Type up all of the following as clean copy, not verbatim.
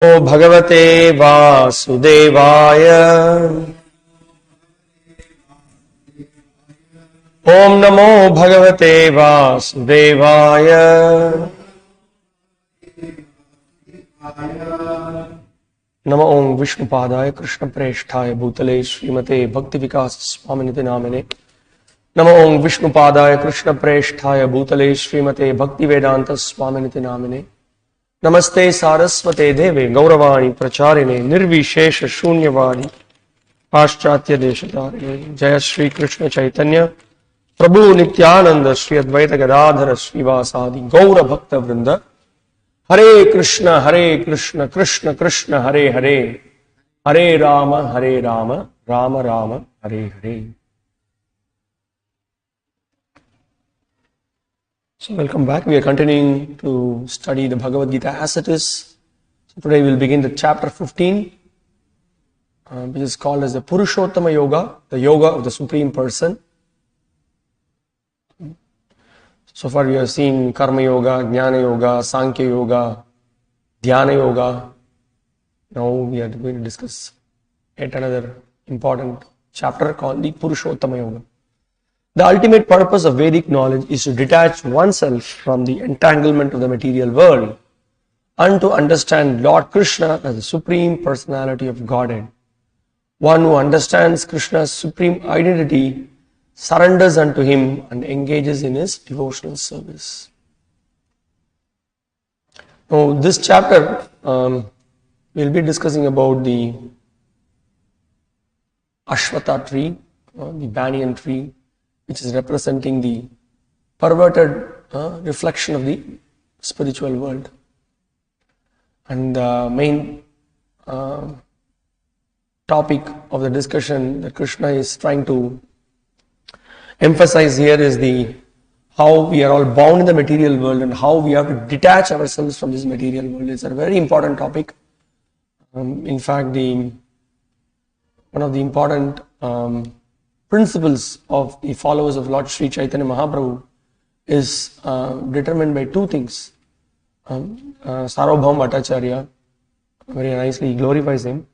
नमो भगवते वासुदेवाय। ओम नमो भगवते वासुदेवाय। नमो ओम विष्णुपादाय कृष्णप्रेष्ठाय भूतले श्रीमते भक्ति स्वामिनिति नामिने। नमो ओम विष्णुपादाय कृष्णप्रेष्ठाय भूतले श्रीमते भक्तिवेदांत स्वामिनिति नामिने। नमस्ते सारस्वते देवे गौरवाणी प्रचारिणे निर्विशेष शून्यवादी पाश्चात्य देशतारिणे। जय श्री कृष्ण चैतन्य प्रभु नित्यानंद श्री अद्वैत गदाधर श्रीवासादि गौर भक्त वृंद। हरे कृष्ण कृष्ण कृष्ण हरे हरे, हरे Ram Ram Ram Hare Hare. So welcome back. We are continuing to study the Bhagavad Gita as it is. So today we will begin the chapter 15, which is called as the Purushottama Yoga, the Yoga of the Supreme Person. So far we have seen Karma Yoga, Jnana Yoga, Sankhya Yoga, Dhyana Yoga. Now we are going to discuss yet another important chapter called the Purushottama Yoga. The ultimate purpose of Vedic knowledge is to detach oneself from the entanglement of the material world and to understand Lord Krishna as the Supreme Personality of Godhead. One who understands Krishna's supreme identity surrenders unto him and engages in his devotional service. Now, this chapter we'll be discussing about the Ashwatha tree, the banyan tree, which is representing the perverted reflection of the spiritual world. And the main topic of the discussion that Krishna is trying to emphasize here is how we are all bound in the material world and how we have to detach ourselves from this material world. It's a very important topic. In fact, one of the important principles of the followers of Lord Sri Chaitanya Mahaprabhu is determined by two things. Sarvabhaum Bhattacharya very nicely glorifies him.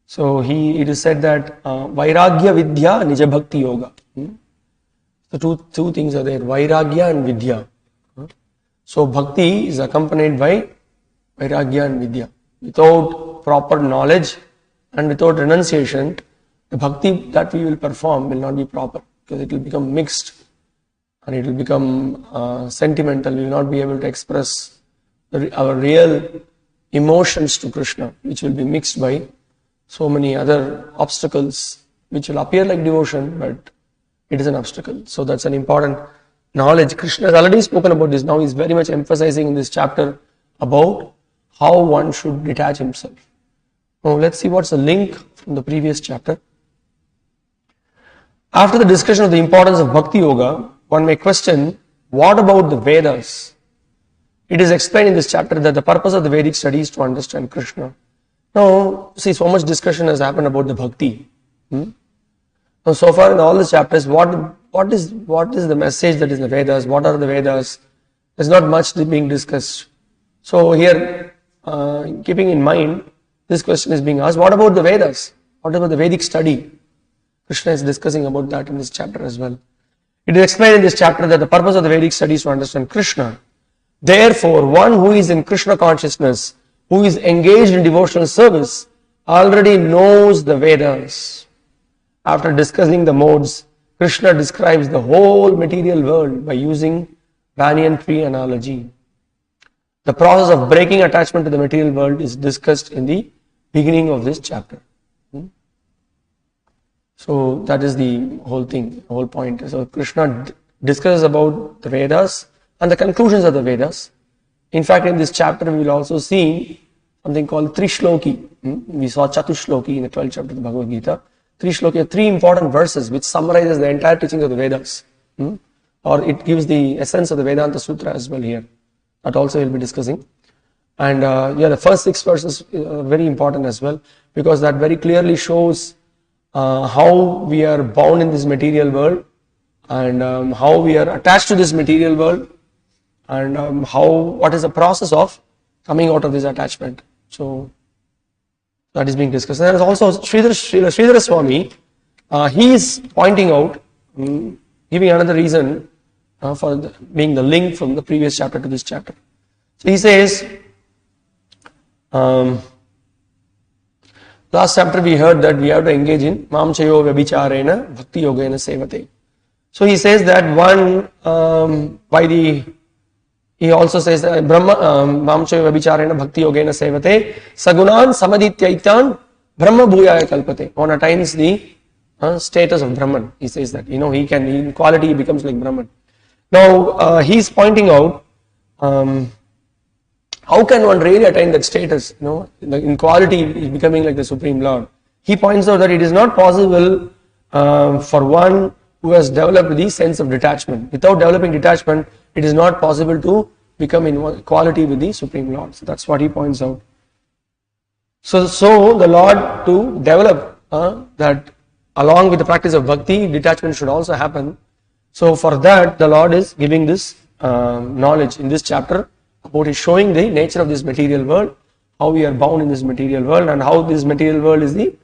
So it is said that Vairagya Vidya Nija Bhakti Yoga. So two things are there, Vairagya and Vidya. So Bhakti is accompanied by Vairagya and Vidya. Without proper knowledge and without renunciation, the bhakti that we will perform will not be proper, because it will become mixed and it will become sentimental. We will not be able to express our real emotions to Krishna, which will be mixed by so many other obstacles which will appear like devotion, but it is an obstacle. So that's an important knowledge. Krishna has already spoken about this. Now he is very much emphasizing in this chapter about how one should detach himself. Now let's see what's the link from the previous chapter. After the discussion of the importance of Bhakti Yoga, one may question, what about the Vedas? It is explained in this chapter that the purpose of the Vedic study is to understand Krishna. Now, see, so much discussion has happened about the Bhakti. Now, so far in all the chapters, what is the message that is in the Vedas? What are the Vedas? There's not much being discussed. So here, keeping in mind, this question is being asked, what about the Vedas? What about the Vedic study? Krishna is discussing about that in this chapter as well. It is explained in this chapter that the purpose of the Vedic study is to understand Krishna. Therefore, one who is in Krishna consciousness, who is engaged in devotional service, already knows the Vedas. After discussing the modes, Krishna describes the whole material world by using banyan tree analogy. The process of breaking attachment to the material world is discussed in the beginning of this chapter. So that is the whole thing, the whole point. So Krishna discusses about the Vedas and the conclusions of the Vedas. In fact, in this chapter we will also see something called Trishloki. We saw Chatushloki in the 12th chapter of the Bhagavad Gita. Trishloki are three important verses which summarizes the entire teachings of the Vedas. Or it gives the essence of the Vedanta Sutra as well here. That also we'll be discussing. And the first 6 verses are very important as well, because that very clearly shows how we are bound in this material world and how we are attached to this material world and what is the process of coming out of this attachment. So That is being discussed. And there is also Sridhara Swami. He is pointing out, giving another reason for being the link from the previous chapter to this chapter. So he says, last chapter we heard that we have to engage in Mamchayo Vyabhicharena Bhakti Yogena Sevate. So he says that one, he also says that Brahma Mamchayo Vyabhicharena Bhakti Yogena Sevate Sagunan Samadhityaitan Brahma Bhuyaya Kalpate. One attains the status of Brahman. He says that, he can, in quality he becomes like Brahman. Now, he's pointing out, how can one really attain that status? In quality, becoming like the Supreme Lord. He points out that it is not possible for one who has developed the sense of detachment. Without developing detachment, it is not possible to become in equality with the Supreme Lord. So that's what he points out. So the Lord, to develop that, along with the practice of bhakti, detachment should also happen. So for that, the Lord is giving this knowledge in this chapter about is showing the nature of this material world, how we are bound in this material world, and how this material world is the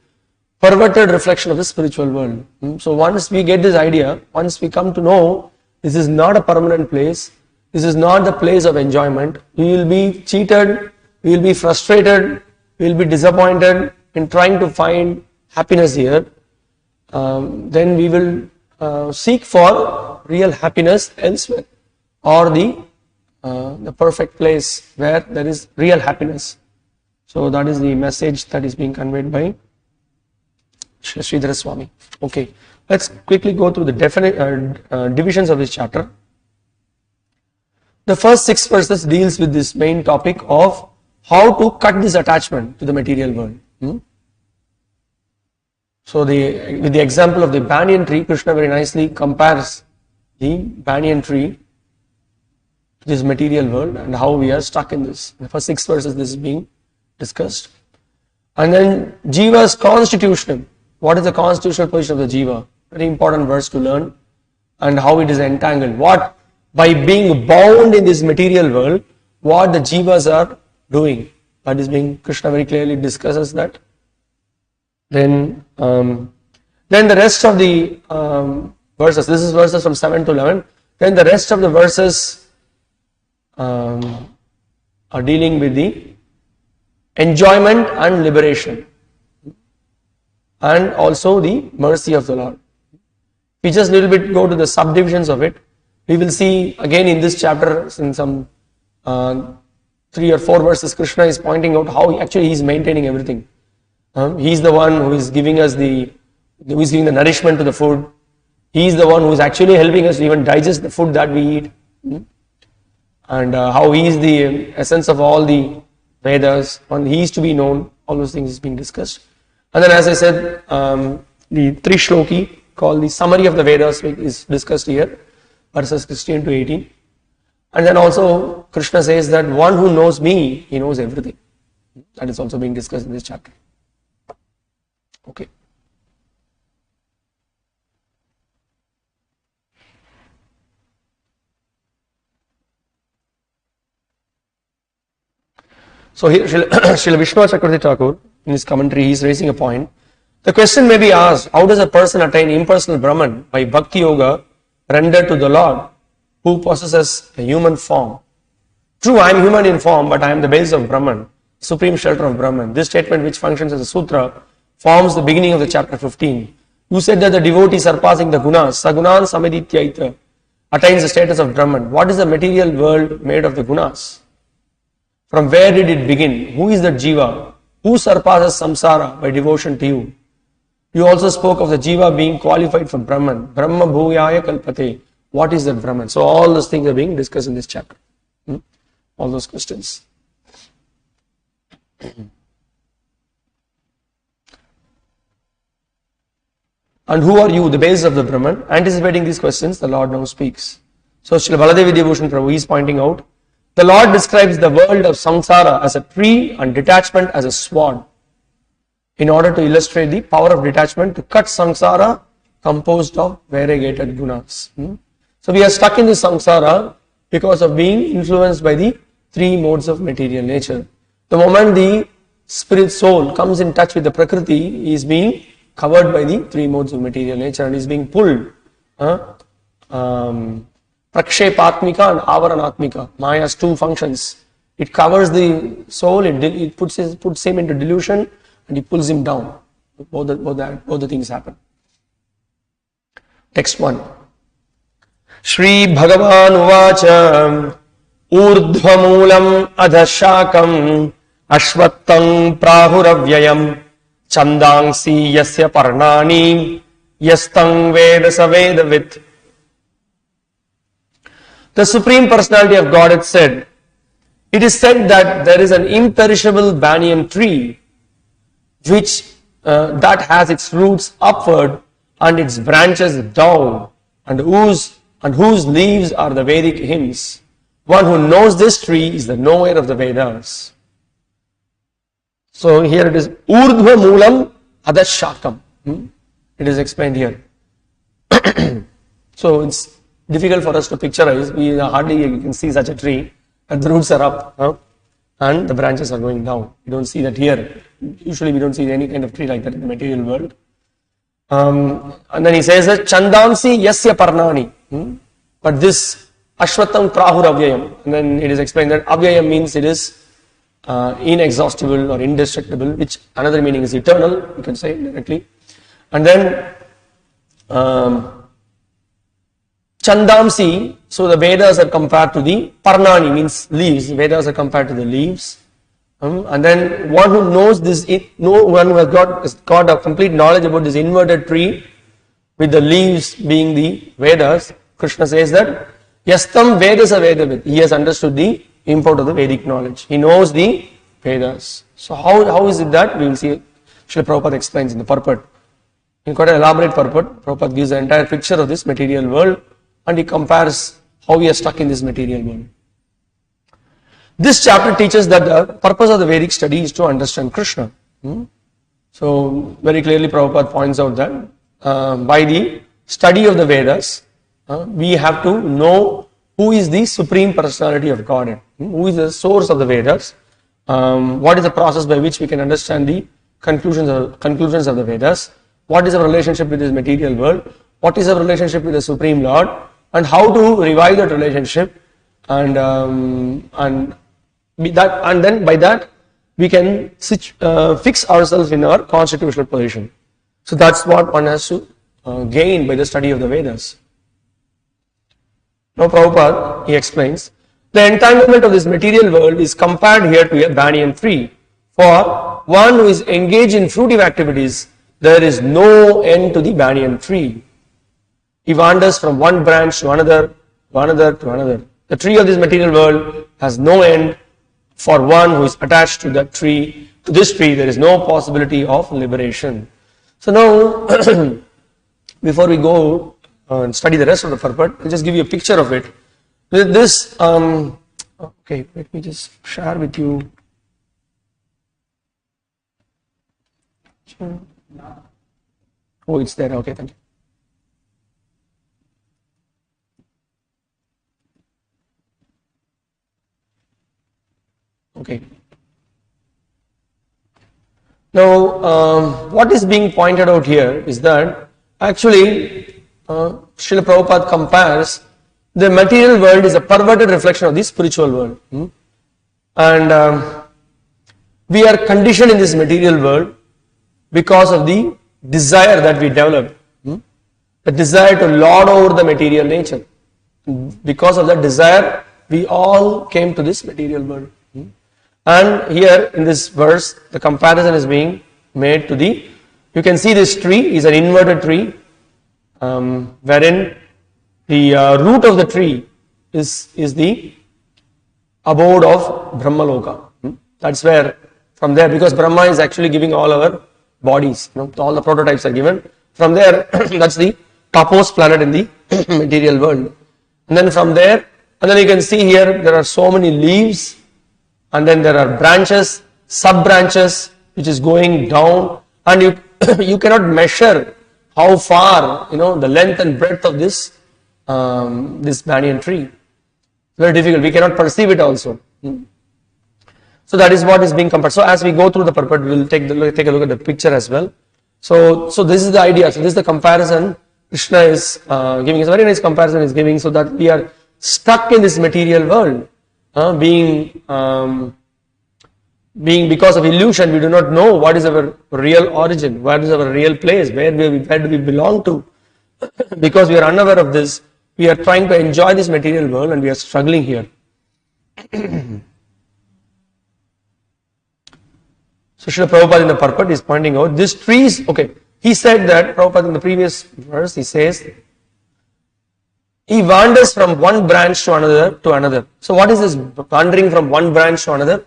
perverted reflection of the spiritual world. So once we get this idea, once we come to know this is not a permanent place, this is not the place of enjoyment, we will be cheated, we will be frustrated, we will be disappointed in trying to find happiness here, then we will seek for real happiness elsewhere, or the perfect place where there is real happiness. So that is the message that is being conveyed by Sridhara Swami. Okay, let's quickly go through the divisions of this chapter. The first 6 verses deals with this main topic of how to cut this attachment to the material world. So with the example of the banyan tree, Krishna very nicely compares the banyan tree to this material world and how we are stuck in this. The first 6 verses this is being discussed. And then Jiva's constitution. What is the constitutional position of the Jiva? Very important verse to learn. And how it is entangled. What, by being bound in this material world, what the Jivas are doing. That is being, Krishna very clearly discusses that. Then the rest of the verses, this is verses from 7 to 11. Then the rest of the verses are dealing with the enjoyment and liberation, and also the mercy of the Lord. We just a little bit go to the subdivisions of it. We will see again in this chapter, in some 3 or 4 verses, Krishna is pointing out how he is maintaining everything. He is the one who is giving us who is giving the nourishment to the food. He is the one who is actually helping us to even digest the food that we eat. And how he is the essence of all the Vedas, and he is to be known, all those things is being discussed. And then, as I said, the 3 shloki called the summary of the Vedas is discussed here, verses 16 to 18. And then also Krishna says that one who knows me, he knows everything. That is also being discussed in this chapter. Okay. So here, Srila Vishnu Chakravarti Thakur, in his commentary, he is raising a point. The question may be asked, how does a person attain impersonal Brahman by Bhakti Yoga rendered to the Lord who possesses a human form? True, I am human in form, but I am the base of Brahman, supreme shelter of Brahman. This statement, which functions as a sutra, forms the beginning of the chapter 15. You said that the devotee surpassing the gunas, sagunan samadhityaita, attains the status of Brahman. What is the material world made of the gunas? From where did it begin? Who is that Jiva? Who surpasses samsara by devotion to you? You also spoke of the Jiva being qualified for Brahman. Brahma bhuyaya kalpate. What is that Brahman? So all those things are being discussed in this chapter. All those questions. And who are you, the basis of the Brahman? Anticipating these questions, the Lord now speaks. So Srila Baladevi Devbhushan Prabhu is pointing out, the Lord describes the world of samsara as a tree and detachment as a sword, in order to illustrate the power of detachment to cut samsara composed of variegated gunas. So we are stuck in this samsara because of being influenced by the 3 modes of material nature. The moment the spirit soul comes in touch with the Prakriti, he is being covered by the three modes of material nature and is being pulled. Prakshepatmika and Avaranatmika. Maya has two functions. It covers the soul, it puts him into delusion and it pulls him down. Both the things happen. Text 1. Shri Bhagavan Uvacha Urdhvamulam Adhashakam Ashvattam Prahuravyayam Chandangsi Yasya Parnani Yastang Vedasa Vedavit. The Supreme Personality of Godhead said, it is said that there is an imperishable banyan tree which that has its roots upward and its branches down, and whose leaves are the Vedic hymns. One who knows this tree is the knower of the Vedas. So here it is Urdhva Moolam Adashakam. It is explained here. So it's difficult for us to picturize. We hardly can see such a tree, and the roots are up and the branches are going down. We don't see that here. Usually we don't see any kind of tree like that in the material world. And then he says that Chandansi Yasya Parnani. But this Ashwatam Prahur Avyayam. And then it is explained that Avyayam means it is inexhaustible or indestructible, which another meaning is eternal, you can say directly. And then Chandamsi, so the Vedas are compared to the Parnani, means leaves. Vedas are compared to the leaves. And then one who knows this, one who has got a complete knowledge about this inverted tree with the leaves being the Vedas, Krishna says that Yastam Vedasa Vedavid. He has understood the import of the Vedic knowledge. He knows the Vedas. So how is it that? We will see. Srila Prabhupada explains in the purport. In quite an elaborate purport, Prabhupada gives the entire picture of this material world and he compares how we are stuck in this material world. This chapter teaches that the purpose of the Vedic study is to understand Krishna. So very clearly Prabhupada points out that by the study of the Vedas, we have to know who is the Supreme Personality of Godhead, who is the source of the Vedas, what is the process by which we can understand the conclusions of the Vedas, what is our relationship with this material world, what is our relationship with the Supreme Lord, and how to revive that relationship, and then by that we can fix ourselves in our constitutional position. So that's what one has to gain by the study of the Vedas. Now Prabhupada, he explains, the entanglement of this material world is compared here to a banyan tree. For one who is engaged in fruitive activities, there is no end to the banyan tree. He wanders from one branch to another, to another. The tree of this material world has no end. For one who is attached to that tree, to this tree, there is no possibility of liberation. So now, before we go and study the rest of the purport, I'll just give you a picture of it. With this, okay, let me just share with you. Oh, it's there. Okay, thank you. Okay. Now, what is being pointed out here is that actually Srila Prabhupada compares the material world is a perverted reflection of the spiritual world. And we are conditioned in this material world because of the desire that we develop. The desire to lord over the material nature. Because of that desire, we all came to this material world. And here in this verse, the comparison is being made to the, you can see this tree is an inverted tree, wherein the root of the tree is the abode of Brahmaloka. That's where, from there, because Brahma is actually giving all our bodies, all the prototypes are given. From there, that's the topmost planet in the material world. And then from there, and then you can see here, there are so many leaves, and then there are branches, sub-branches, which is going down, and you cannot measure how far, the length and breadth of this banyan tree. Very difficult. We cannot perceive it also. So that is what is being compared. So as we go through the purport, we will take a look at the picture as well. So this is the idea. So this is the comparison Krishna is giving. It's a very nice comparison he's giving, so that we are stuck in this material world, being because of illusion. We do not know what is our real origin, what is our real place, where do we belong to. Because we are unaware of this, we are trying to enjoy this material world and we are struggling here. So Srila Prabhupada in the purport is pointing out these trees. Okay, he said that, Prabhupada in the previous verse, he says, he wanders from one branch to another. So what is this wandering from one branch to another?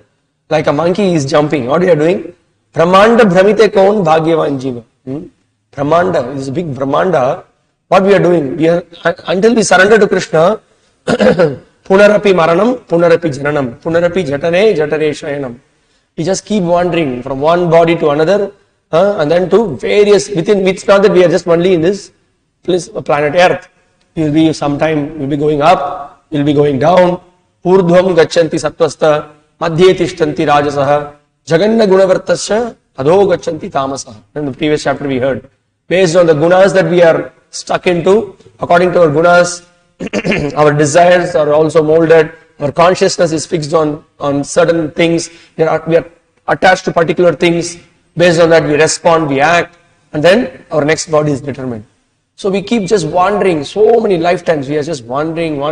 Like a monkey is jumping. What are you doing? Brahmanda Brahmite Kaun Bhagyavan Jiva. Brahmanda, this is a big Brahmanda. What we are doing? Until we surrender to Krishna, Punarapi Maranam, Punarapi Jananam, Punarapi Jatare, Jatare Shayanam. We just keep wandering from one body to another, and then to various, it's not that we are just only in this planet Earth. We'll be going up, we'll be going down. Urdhvam Gachanti Sattvasta, Madhye Tishtanti Rajasaha, Jaganna Gunavartasya, Adho Gachanti Tamasaha. In the previous chapter we heard. Based on the gunas that we are stuck into, according to our gunas, our desires are also molded. Our consciousness is fixed on certain things. We are attached to particular things. Based on that, we respond, we act, and then our next body is determined. So we keep just wandering. So many lifetimes we are just wandering. So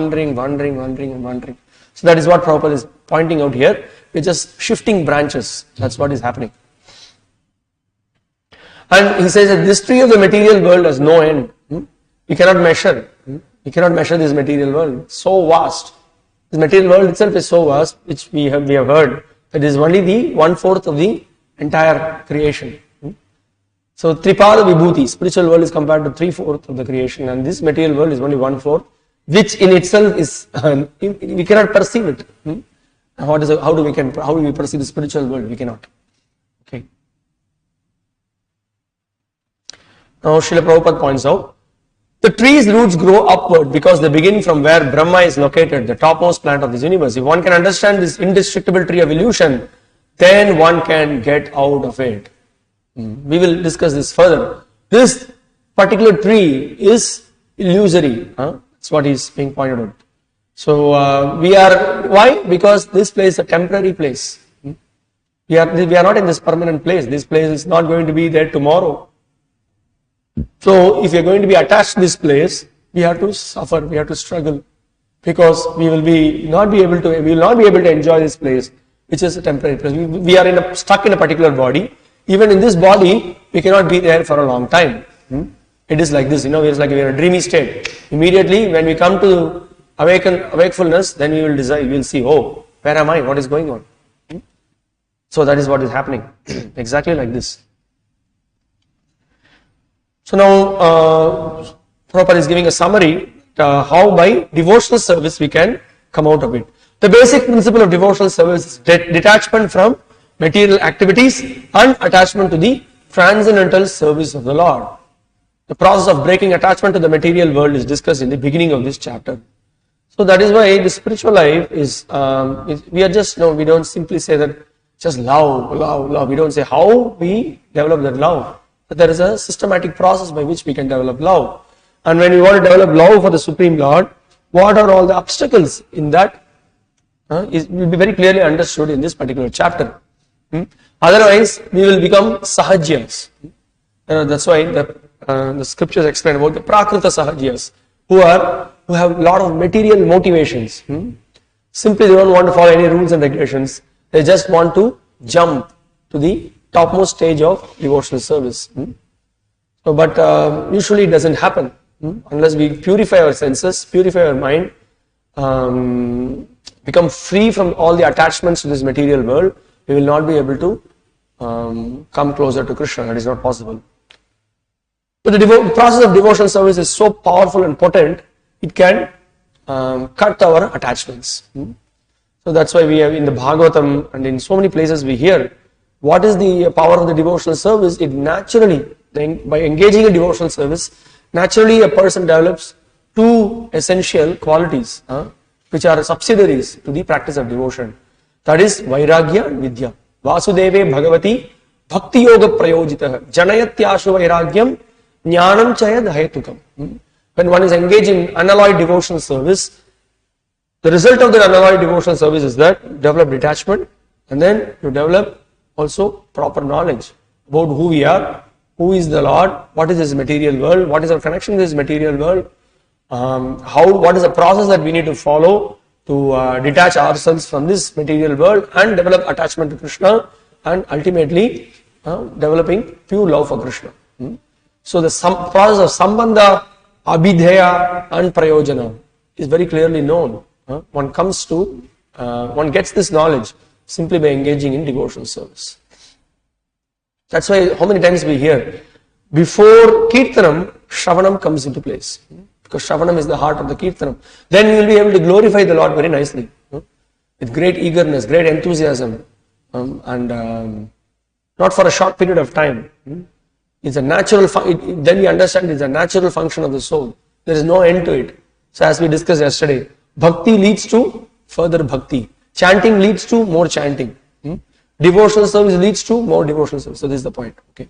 that is what Prabhupada is pointing out here. We are just shifting branches. That's what is happening. And he says that this tree of the material world has no end. We cannot measure. We cannot measure this material world. It's so vast. This material world itself is so vast, which we have heard, that is only the 1/4 of the entire creation. So Tripada Vibhuti, spiritual world is compared to 3/4 of the creation, and this material world is only 1/4, which in itself is we cannot perceive it. How do we perceive the spiritual world? We cannot. Okay. Now Srila Prabhupada points out, the tree's roots grow upward because they begin from where Brahma is located, the topmost plant of this universe. If one can understand this indestructible tree of illusion, then one can get out of it. We will discuss this further. This particular tree is illusory. That's what is being pointed out. So why? Because this place is a temporary place. We are not in this permanent place. This place is not going to be there tomorrow. So if you are going to be attached to this place, we have to suffer, we have to struggle, because we will not be able to enjoy this place, which is a temporary place. We are stuck in a particular body. Even in this body, we cannot be there for a long time. It is like this, it's like we are in a dreamy state. Immediately when we come to wakefulness, then we will decide, we will see, oh, where am I? What is going on? So that is what is happening. Exactly like this. So now Prabhupada is giving a summary how by devotional service we can come out of it. The basic principle of devotional service is detachment from material activities and attachment to the transcendental service of the Lord. The process of breaking attachment to the material world is discussed in the beginning of this chapter. So that is why the spiritual life is, we don't simply say that just love. We don't say how we develop that love. But there is a systematic process by which we can develop love. And when we want to develop love for the Supreme Lord, what are all the obstacles in that will be very clearly understood in this particular chapter. Otherwise, we will become sahajyas. That's why the scriptures explain about the prakrita sahajyas, who have a lot of material motivations. Simply they don't want to follow any rules and regulations. They just want to jump to the topmost stage of devotional service. But usually it doesn't happen unless we purify our senses, purify our mind, become free from all the attachments to this material world. We will not be able to come closer to Krishna. That is not possible. But the process of devotional service is so powerful and potent, it can cut our attachments. So that's why we have in the Bhagavatam and in so many places we hear what is the power of the devotional service. It naturally, by engaging in devotional service, naturally a person develops two essential qualities which are subsidiaries to the practice of devotion. That is Vairagya and Vidya. Vasudeve Bhagavati Bhakti Yoga Prayojitah Janayatyashu Vairagyam Jnanam Chayad Hayatukam. When one is engaged in unalloyed devotional service, the result of the unalloyed devotional service is that you develop detachment, and then you develop also proper knowledge about who we are, who is the Lord, what is this material world, what is our connection to this material world, what is the process that we need to follow to detach ourselves from this material world and develop attachment to Krishna, and ultimately developing pure love for Krishna. So the process of Sambandha, Abhidheya and Prayojana is very clearly known. One gets this knowledge simply by engaging in devotional service. That's why how many times we hear, before Kirtanam, Shravanam comes into place. Because Shravanam is the heart of the Kirtanam. Then we will be able to glorify the Lord very nicely. With great eagerness, great enthusiasm. And not for a short period of time. It's a natural, then we understand it's a natural function of the soul. There is no end to it. So as we discussed yesterday, Bhakti leads to further Bhakti. Chanting leads to more chanting. Devotional service leads to more devotional service. So this is the point. Okay.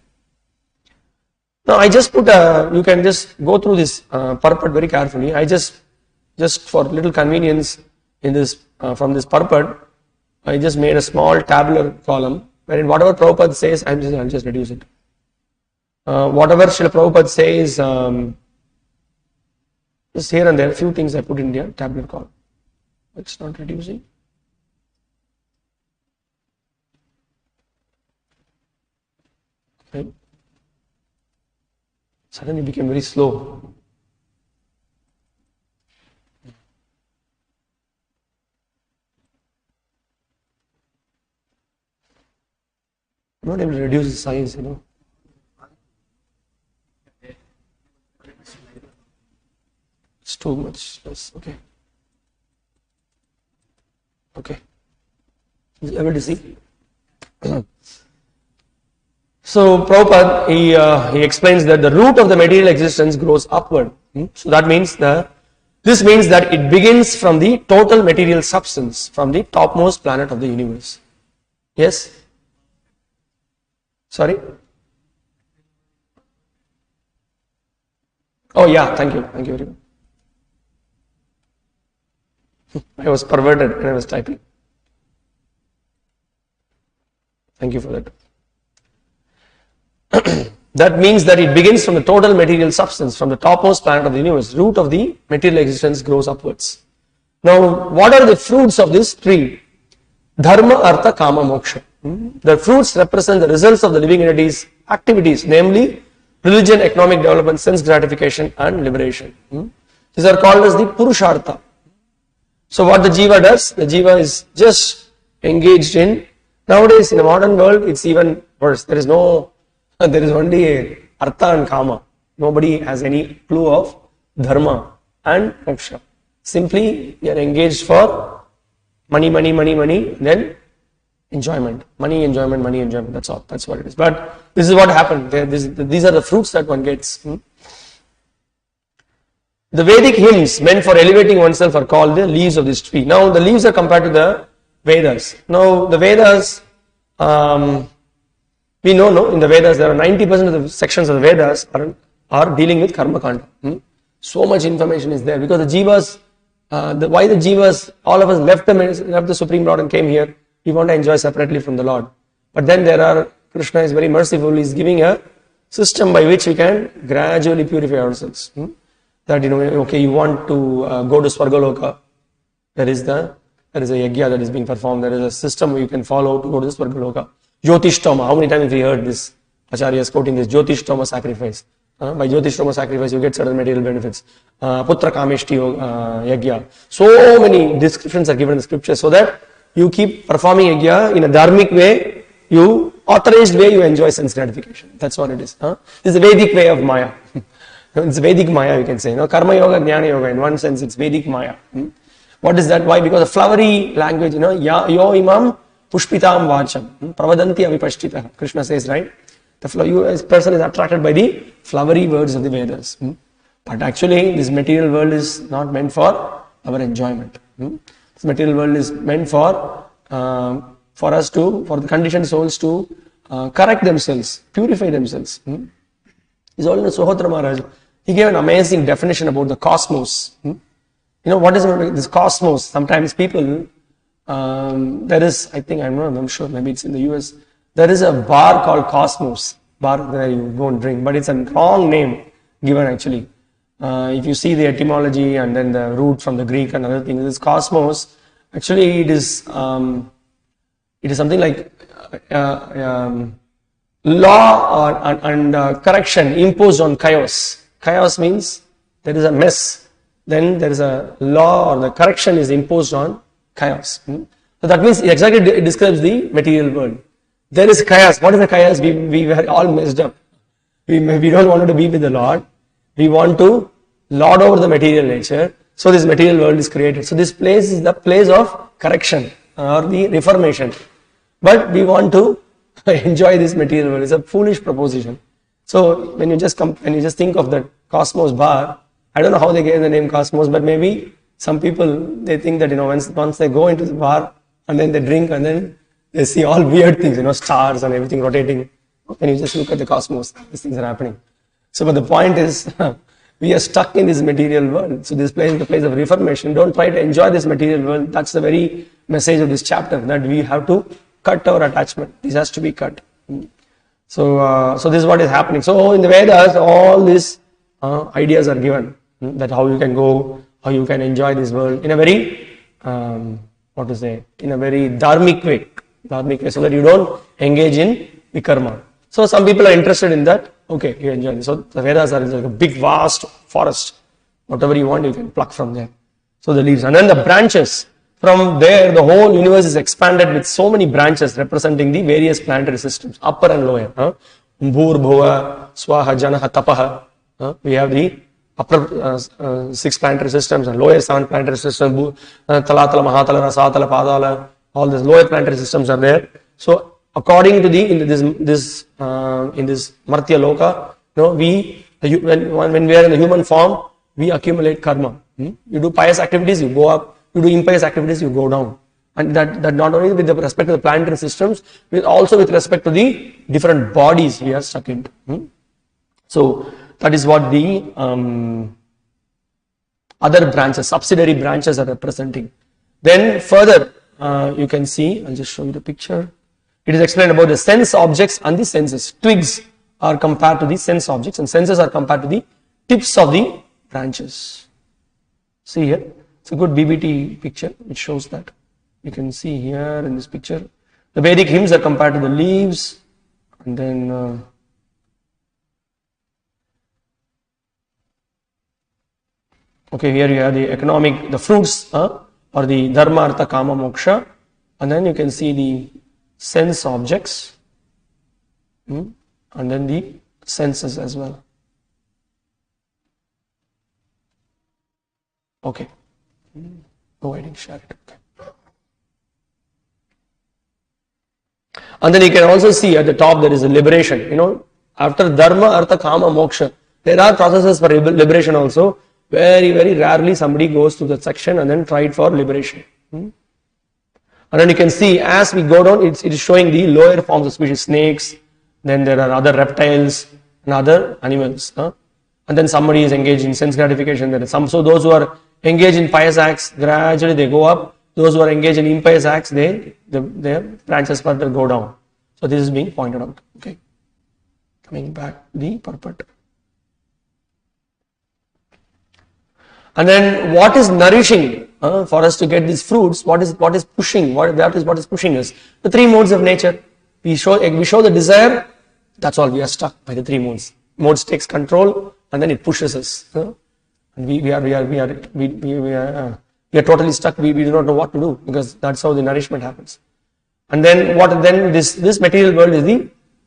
Now I just put you can just go through this purport very carefully. I just for little convenience in this, from this purport, I just made a small tabular column wherein whatever Prabhupada says, I'll just reduce it. Whatever Srila Prabhupada says, just here and there, a few things I put in there, tabular column. It's not reducing. Okay. Suddenly became very slow. I'm not able to reduce the size, It's too much. Yes. Okay. Okay. Is it able to see? So Prabhupada, he explains that the root of the material existence grows upward. So that means this means that it begins from the total material substance, from the topmost planet of the universe. Yes? Sorry? Oh yeah, thank you very much. I was perverted when I was typing. Thank you for that. That means that it begins from the total material substance, from the topmost planet of the universe. Root of the material existence grows upwards. Now, what are the fruits of this tree? Dharma, Artha, Kama, Moksha. The fruits represent the results of the living entities' activities, namely religion, economic development, sense gratification and liberation. These are called as the Purushartha. So what the Jiva does, the Jiva is just engaged in, nowadays in the modern world it's even worse. There is only Artha and Kama. Nobody has any clue of Dharma and Moksha. Simply you are engaged for money, then enjoyment. Money, enjoyment, that's all. That's what it is. But this is what happened. These are the fruits that one gets. The Vedic hymns meant for elevating oneself are called the leaves of this tree. Now the leaves are compared to the Vedas. Now the Vedas, we know in the Vedas there are 90% of the sections of the Vedas are dealing with Karma Kanda. So much information is there because the Jivas, why the Jivas, all of us left the Supreme Lord and came here, we want to enjoy separately from the Lord. But then Krishna is very merciful, he is giving a system by which we can gradually purify ourselves. That okay, you want to go to Swargaloka, there is a yajna that is being performed, there is a system you can follow to go to the Swargaloka. Jyotishtoma, how many times have we heard this? Acharya is quoting this Jyotishtoma sacrifice. By Jyotishtoma sacrifice you get certain material benefits. Putra Kameshti yajna. So many descriptions are given in the scripture so that you keep performing yajna in a dharmic way, authorized way, you enjoy sense gratification. That's what it is. This is the Vedic way of Maya. It's Vedic Maya, you can say. Karma Yoga, Jnana Yoga, in one sense it's Vedic Maya. What is that? Why? Because the flowery language, yo imam pushpitam vacham, pravadanti avipashtita. Krishna says, right? The person is attracted by the flowery words of the Vedas. But actually, this material world is not meant for our enjoyment. This material world is meant for for the conditioned souls to correct themselves, purify themselves. His Holiness Suhotra Maharaj, he gave an amazing definition about the cosmos. You know, what is this cosmos? Sometimes people, there is, I think, I'm sure, maybe it's in the US, there is a bar called Cosmos, bar where you go and drink, but it's a wrong name given actually. If you see the etymology and then the root from the Greek and other things, this cosmos, actually it is something like law and correction imposed on chaos. Chaos means there is a mess, then there is a law or the correction is imposed on chaos. So that means exactly it describes the material world. There is chaos. What is the chaos? We were all messed up. We don't want to be with the Lord. We want to lord over the material nature. So this material world is created. So this place is the place of correction or the reformation. But we want to enjoy this material world. It's a foolish proposition. So when you just think of the Cosmos bar, I don't know how they gave the name Cosmos, but maybe some people, they think that, once they go into the bar and then they drink and then they see all weird things, stars and everything rotating. And you just look at the cosmos, these things are happening. So, but the point is, we are stuck in this material world. So this place is the place of reformation. Don't try to enjoy this material world. That's the very message of this chapter, that we have to cut our attachment. This has to be cut. So this is what is happening. So in the Vedas, all these ideas are given, that how you can go, how you can enjoy this world in a very, in a very dharmic way, so that you don't engage in vikarma. So some people are interested in that. Okay, you enjoy this. So the Vedas are like a big vast forest. Whatever you want, you can pluck from there. So the leaves. And then the branches. From there, the whole universe is expanded with so many branches representing the various planetary systems, upper and lower. Bhur, Bhuva, Swaha, Janaha, Tapaha. We have the upper 6 planetary systems and lower 7 planetary systems. Talatala, Mahatala, Rasatala, Padala. All these lower planetary systems are there. So according to in this Martya Loka, when we are in the human form, we accumulate karma. You do pious activities, you go up. You do impious activities, you go down. And that not only with respect to the planetary systems, but also with respect to the different bodies we are stuck in. So that is what the other branches, subsidiary branches are representing. Then further, you can see, I'll just show you the picture. It is explained about the sense objects and the senses. Twigs are compared to the sense objects and senses are compared to the tips of the branches. See here, it's a good BBT picture which shows that. You can see here in this picture. The Vedic hymns are compared to the leaves, and then okay, here you have the fruits or the dharma, artha, kama, moksha, and then you can see the sense objects and then the senses as well. Okay, go ahead and share it. Okay. And then you can also see at the top there is a liberation. After dharma, artha, kama, moksha, there are processes for liberation also. Very, very rarely somebody goes to that section and then tried for liberation. And then you can see as we go down, it is showing the lower forms of species, snakes, then there are other reptiles and other animals. And then somebody is engaged in sense gratification. There are so those who are engaged in pious acts, gradually they go up. Those who are engaged in impious acts, their branches further go down. So this is being pointed out. Okay. Coming back to the purport. And then what is nourishing for us to get these fruits? What is pushing? What is pushing us? The 3 modes of nature. We show the desire. That's all. We are stuck by the 3 modes. Modes takes control and then it pushes us. And we are totally stuck. We do not know what to do because that's how the nourishment happens. And then this material world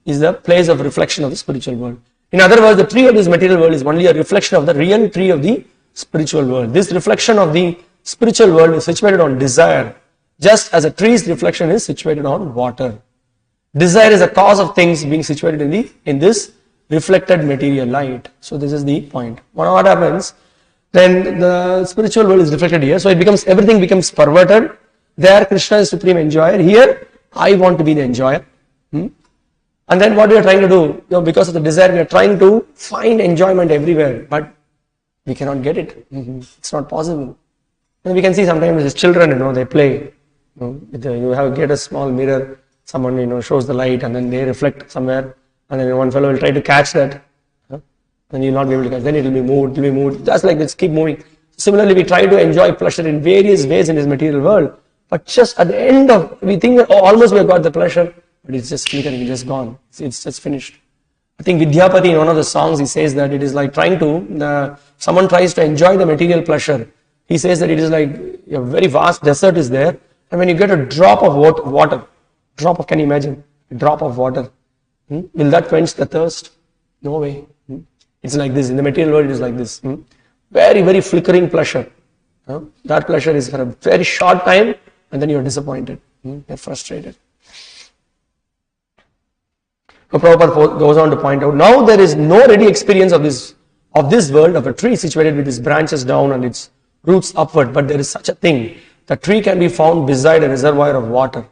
is the place of reflection of the spiritual world. In other words, the tree of this material world is only a reflection of the real tree of the spiritual world. This reflection of the spiritual world is situated on desire, just as a tree's reflection is situated on water. Desire is a cause of things being situated in this reflected material light. So this is the point. What happens? Then the spiritual world is reflected here. So everything becomes perverted There Krishna is supreme enjoyer. Here I want to be the enjoyer. And then what we are trying to do, because of the desire, we are trying to find enjoyment everywhere, but we cannot get it. It's not possible. And we can see sometimes as children, they play. You get a small mirror, someone shows the light, and then they reflect somewhere, and then one fellow will try to catch that, and you will not be able to catch. Then it will be moved. Just like this, keep moving. Similarly, we try to enjoy pleasure in various ways in this material world, but just at the end of, we think that almost we have got the pleasure, but it's just flickering, it's just gone. It's just finished. I think Vidyapati in one of the songs, he says that it is like someone tries to enjoy the material pleasure. He says that it is like a very vast desert is there, and when you get a drop of water, can you imagine? A drop of water. Will that quench the thirst? No way. It's like this. In the material world, it is like this. Very, very flickering pleasure. That pleasure is for a very short time, and then you are disappointed. You're frustrated. So Prabhupada goes on to point out, now there is no ready experience of this world, of a tree situated with its branches down and its roots upward, but there is such a thing. The tree can be found beside a reservoir of water.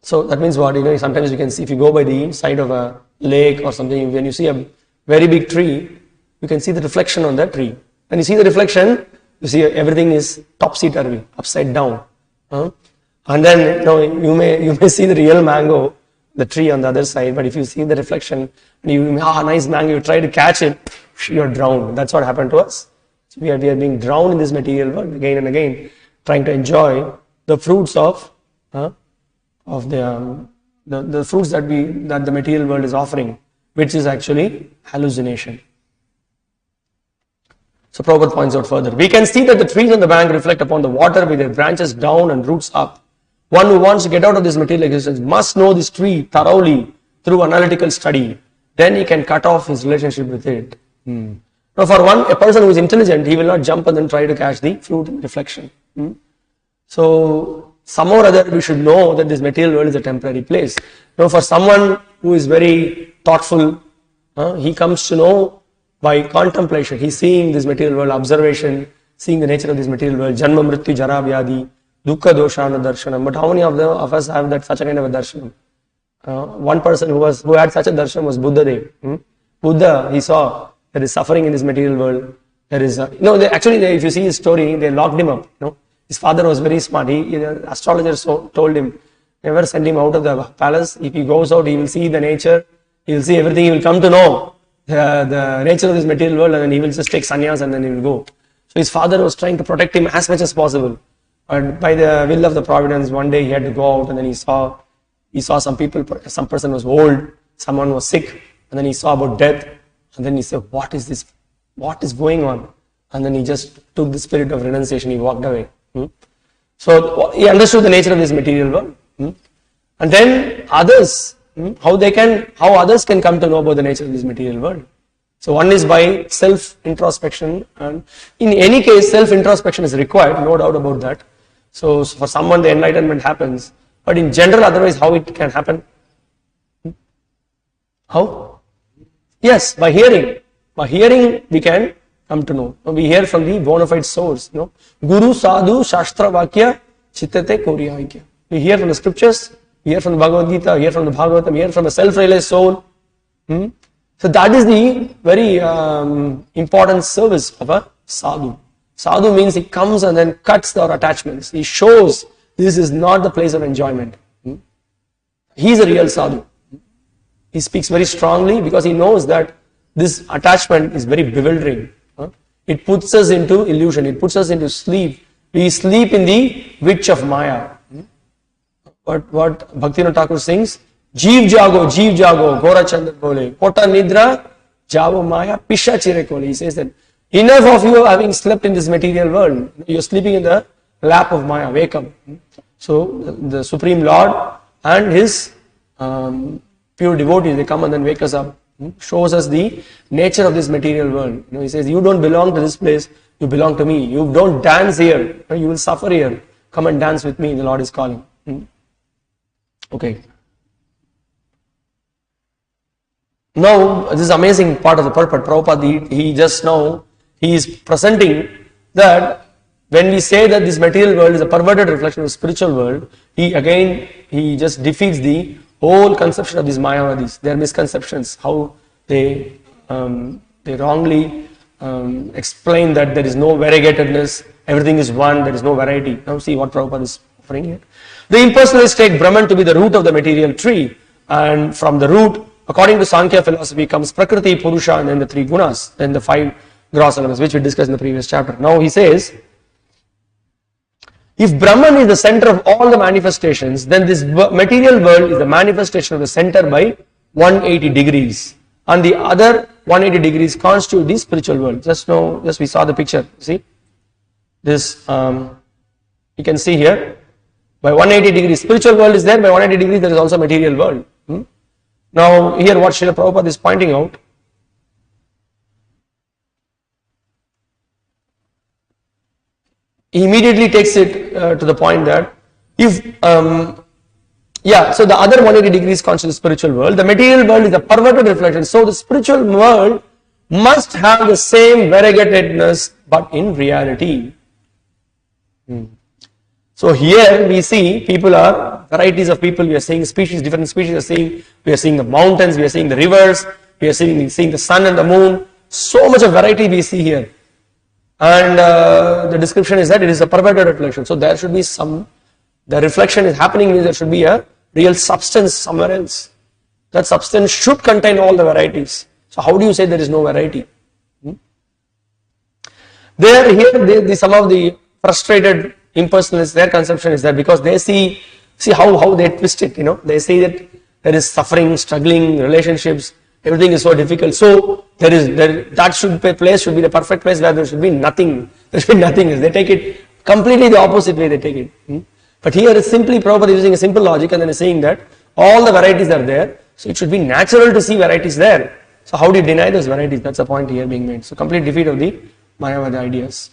So that means what? Sometimes you can see, if you go by the side of a lake or something, when you see a very big tree, you can see the reflection on that tree. When you see the reflection, you see everything is topsy-turvy, upside down. And then you may see the real mango, the tree on the other side, but if you see the reflection, and nice mango, you try to catch it, you're drowned. That's what happened to us. So we are being drowned in this material world again and again, trying to enjoy the fruits of the fruits that the material world is offering, which is actually hallucination. So Prabhupada points out further, we can see that the trees on the bank reflect upon the water with their branches down and roots up. One who wants to get out of this material existence must know this tree thoroughly through analytical study. Then he can cut off his relationship with it. Now for a person who is intelligent, he will not jump and then try to catch the fruit reflection. So somehow or other we should know that this material world is a temporary place. Now for someone who is very thoughtful, he comes to know by contemplation. He's seeing this material world, observation, seeing the nature of this material world, janma mrityu jara vyadi, dukkha doshana darshanam. But how many of us have such a kind of a darshanam? One person who had such a darshan was Buddha Dev. Buddha, he saw there is suffering in this material world. There is, actually, if you see his story, they locked him up. His father was very smart. The astrologer told him, never send him out of the palace. If he goes out, he will see the nature. He will see everything. He will come to know the nature of this material world, and then he will just take sannyas and then he will go. So his father was trying to protect him as much as possible. But by the will of the providence, one day he had to go out, and then he saw some people, some person was old, someone was sick, and then he saw about death, and then he said, what is this? What is going on? And then he just took the spirit of renunciation, he walked away. So he understood the nature of this material world. And then others, how others can come to know about the nature of this material world. So one is by self-introspection, and in any case, self-introspection is required, no doubt about that. So for someone the enlightenment happens, but in general, otherwise how it can happen? How? Yes, by hearing. By hearing we can come to know. We hear from the bona fide source. Guru sadhu shastra vakya chittate koryaikya. We hear from the scriptures, we hear from the Bhagavad Gita, we hear from the Bhagavatam, we hear from a self-realized soul. So that is the very important service of a sadhu. Sadhu means he comes and then cuts our attachments. He shows this is not the place of enjoyment. He is a real sadhu. He speaks very strongly because he knows that this attachment is very bewildering. It puts us into illusion. It puts us into sleep. We sleep in the witch of Maya. What Bhaktivinoda Thakur sings, Jeev jago, Gora Chandra bole, Kota nidra, javo Maya, Pisha chire kole. He says that enough of you having slept in this material world. You are sleeping in the lap of Maya. Wake up. So the Supreme Lord and his pure devotees, they come and then wake us up. Shows us the nature of this material world. He says, you don't belong to this place, you belong to me. You don't dance here, you will suffer here. Come and dance with me, the Lord is calling. Okay. Now, this is amazing part of the purport. Prabhupada, he is presenting that when we say that this material world is a perverted reflection of the spiritual world, he just defeats the whole conception of these Mayavadis, their misconceptions, how they wrongly explain that there is no variegatedness, everything is one, there is no variety. Now see what Prabhupada is offering here. The impersonalists take Brahman to be the root of the material tree, and from the root, according to Sankhya philosophy, comes Prakriti, Purusha, and then the three gunas, then the five gross elements, which we discussed in the previous chapter. Now he says, if Brahman is the center of all the manifestations, then this material world is the manifestation of the center by 180 degrees. And the other 180 degrees constitute the spiritual world. Just we saw the picture. See? This, you can see here, by 180 degrees, spiritual world is there, by 180 degrees there is also material world. Now here what Srila Prabhupada is pointing out, he immediately takes it to the point that if, so the other 180 degrees constitute the spiritual world, the material world is a perverted reflection, so the spiritual world must have the same variegatedness but in reality. So here we see people are varieties of people, we are seeing species, different species we are seeing the mountains, we are seeing the rivers, we are seeing the sun and the moon, so much of variety we see here. And the description is that it is a perverted reflection. So there should be the reflection is happening means there should be a real substance somewhere else. That substance should contain all the varieties. So how do you say there is no variety? Some of the frustrated impersonalists, their conception is that because they see how they twist it, they see that there is suffering, struggling, relationships, everything is so difficult. So that place should be the perfect place where there should be nothing. There should be nothing. They take it completely the opposite way. They take it. But here it's simply Prabhupada using a simple logic and then is saying that all the varieties are there. So it should be natural to see varieties there. So how do you deny those varieties? That's the point here being made. So complete defeat of the Mayavada ideas.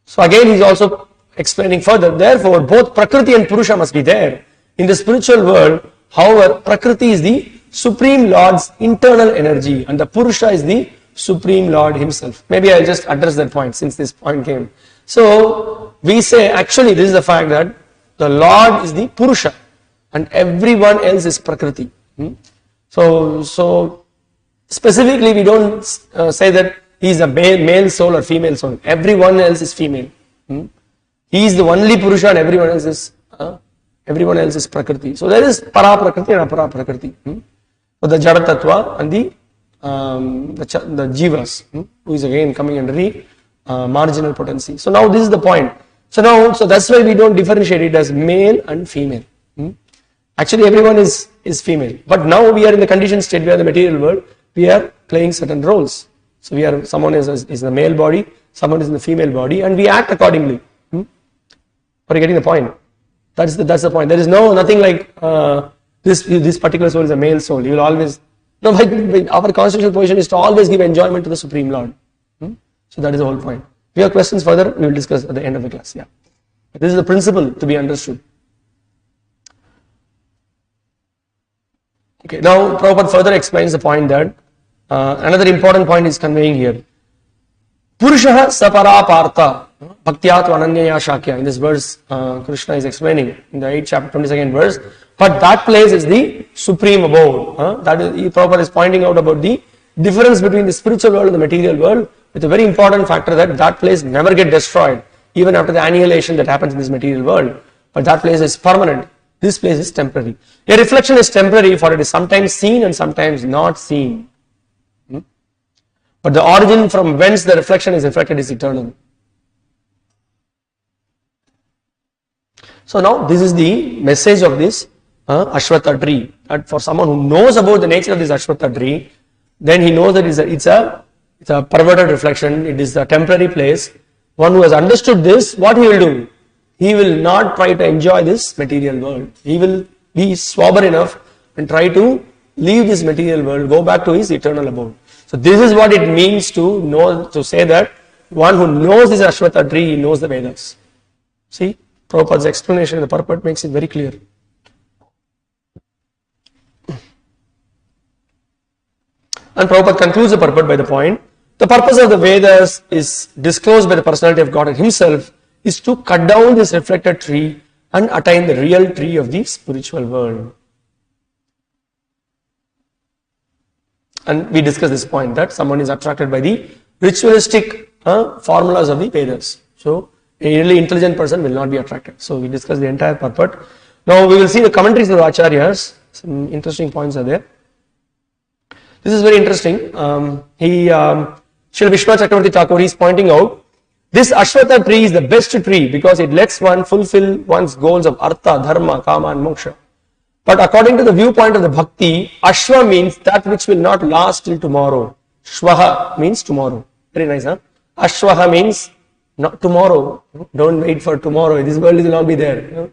So again he's also explaining further. Therefore both Prakriti and Purusha must be there. In the spiritual world, however, Prakriti is the Supreme Lord's internal energy and the Purusha is the Supreme Lord himself. Maybe I'll just address that point since this point came. So we say actually this is the fact that the Lord is the Purusha and everyone else is Prakriti. So specifically we don't say that he is a male soul or female soul. Everyone else is female. He is the only Purusha and everyone else is Prakriti. So there is Para Prakriti and Apara Prakriti. The Jada Tattva and the Jivas, who is again coming under the marginal potency. So now this is the point. So that's why we don't differentiate it as male and female. Actually everyone is female. But now we are in the conditioned state where the material world, we are playing certain roles. So someone is in the male body, someone is in the female body, and we act accordingly. Are you getting the point? That's the point. There is nothing like this particular soul is a male soul. You will always our constitutional position is to always give enjoyment to the Supreme Lord. So that is the whole point. If you have questions further, we will discuss at the end of the class. But this is the principle to be understood. Okay. Now Prabhupada further explains the point that another important point is conveying here. Purushaha sapara partha bhaktyat ananyaya shakya. In this verse, Krishna is explaining in the 8th chapter 22nd verse. But that place is the supreme abode. That is, Prabhupada is pointing out about the difference between the spiritual world and the material world, with a very important factor that place never get destroyed, even after the annihilation that happens in this material world. But that place is permanent. This place is temporary. A reflection is temporary, for it is sometimes seen and sometimes not seen. But the origin from whence the reflection is reflected is eternal. So now this is the message of this Ashwatha tree. That for someone who knows about the nature of this Ashwatha tree, then he knows that it's a perverted reflection, it is a temporary place. One who has understood this, what he will do? He will not try to enjoy this material world. He will be sober enough and try to leave this material world, go back to his eternal abode. So this is what it means to say that one who knows this Ashwatha tree, he knows the Vedas. See, Prabhupada's explanation in the purport makes it very clear. And Prabhupada concludes the purport by the point, The purpose of the Vedas is disclosed by the personality of God himself is to cut down this reflected tree and attain the real tree of the spiritual world. And we discussed this point that someone is attracted by the ritualistic formulas of the Vedas. So a really intelligent person will not be attracted. So we discussed the entire purport. Now we will see the commentaries of the Acharyas. Some interesting points are there. This is very interesting. Srila Vishwanath Chakravarti Thakur is pointing out this Ashwatha tree is the best tree because it lets one fulfill one's goals of Artha, Dharma, Kama and Moksha. But according to the viewpoint of the Bhakti, Ashwa means that which will not last till tomorrow. Shwaha means tomorrow. Very nice, huh? Ashwaha means not tomorrow. Don't wait for tomorrow. This world will not be there.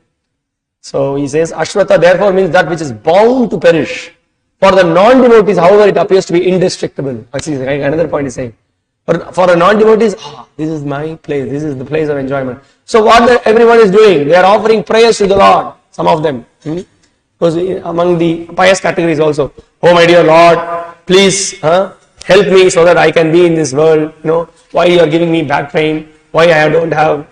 So he says Ashwatha therefore means that which is bound to perish. For the non-devotees, however, it appears to be indestructible. Actually, another point is saying. For a non-devotees, this is my place. This is the place of enjoyment. So what everyone is doing, they are offering prayers to the Lord. Some of them. Because among the pious categories also, oh my dear Lord, please help me so that I can be in this world. Why you are giving me back pain? Why I don't have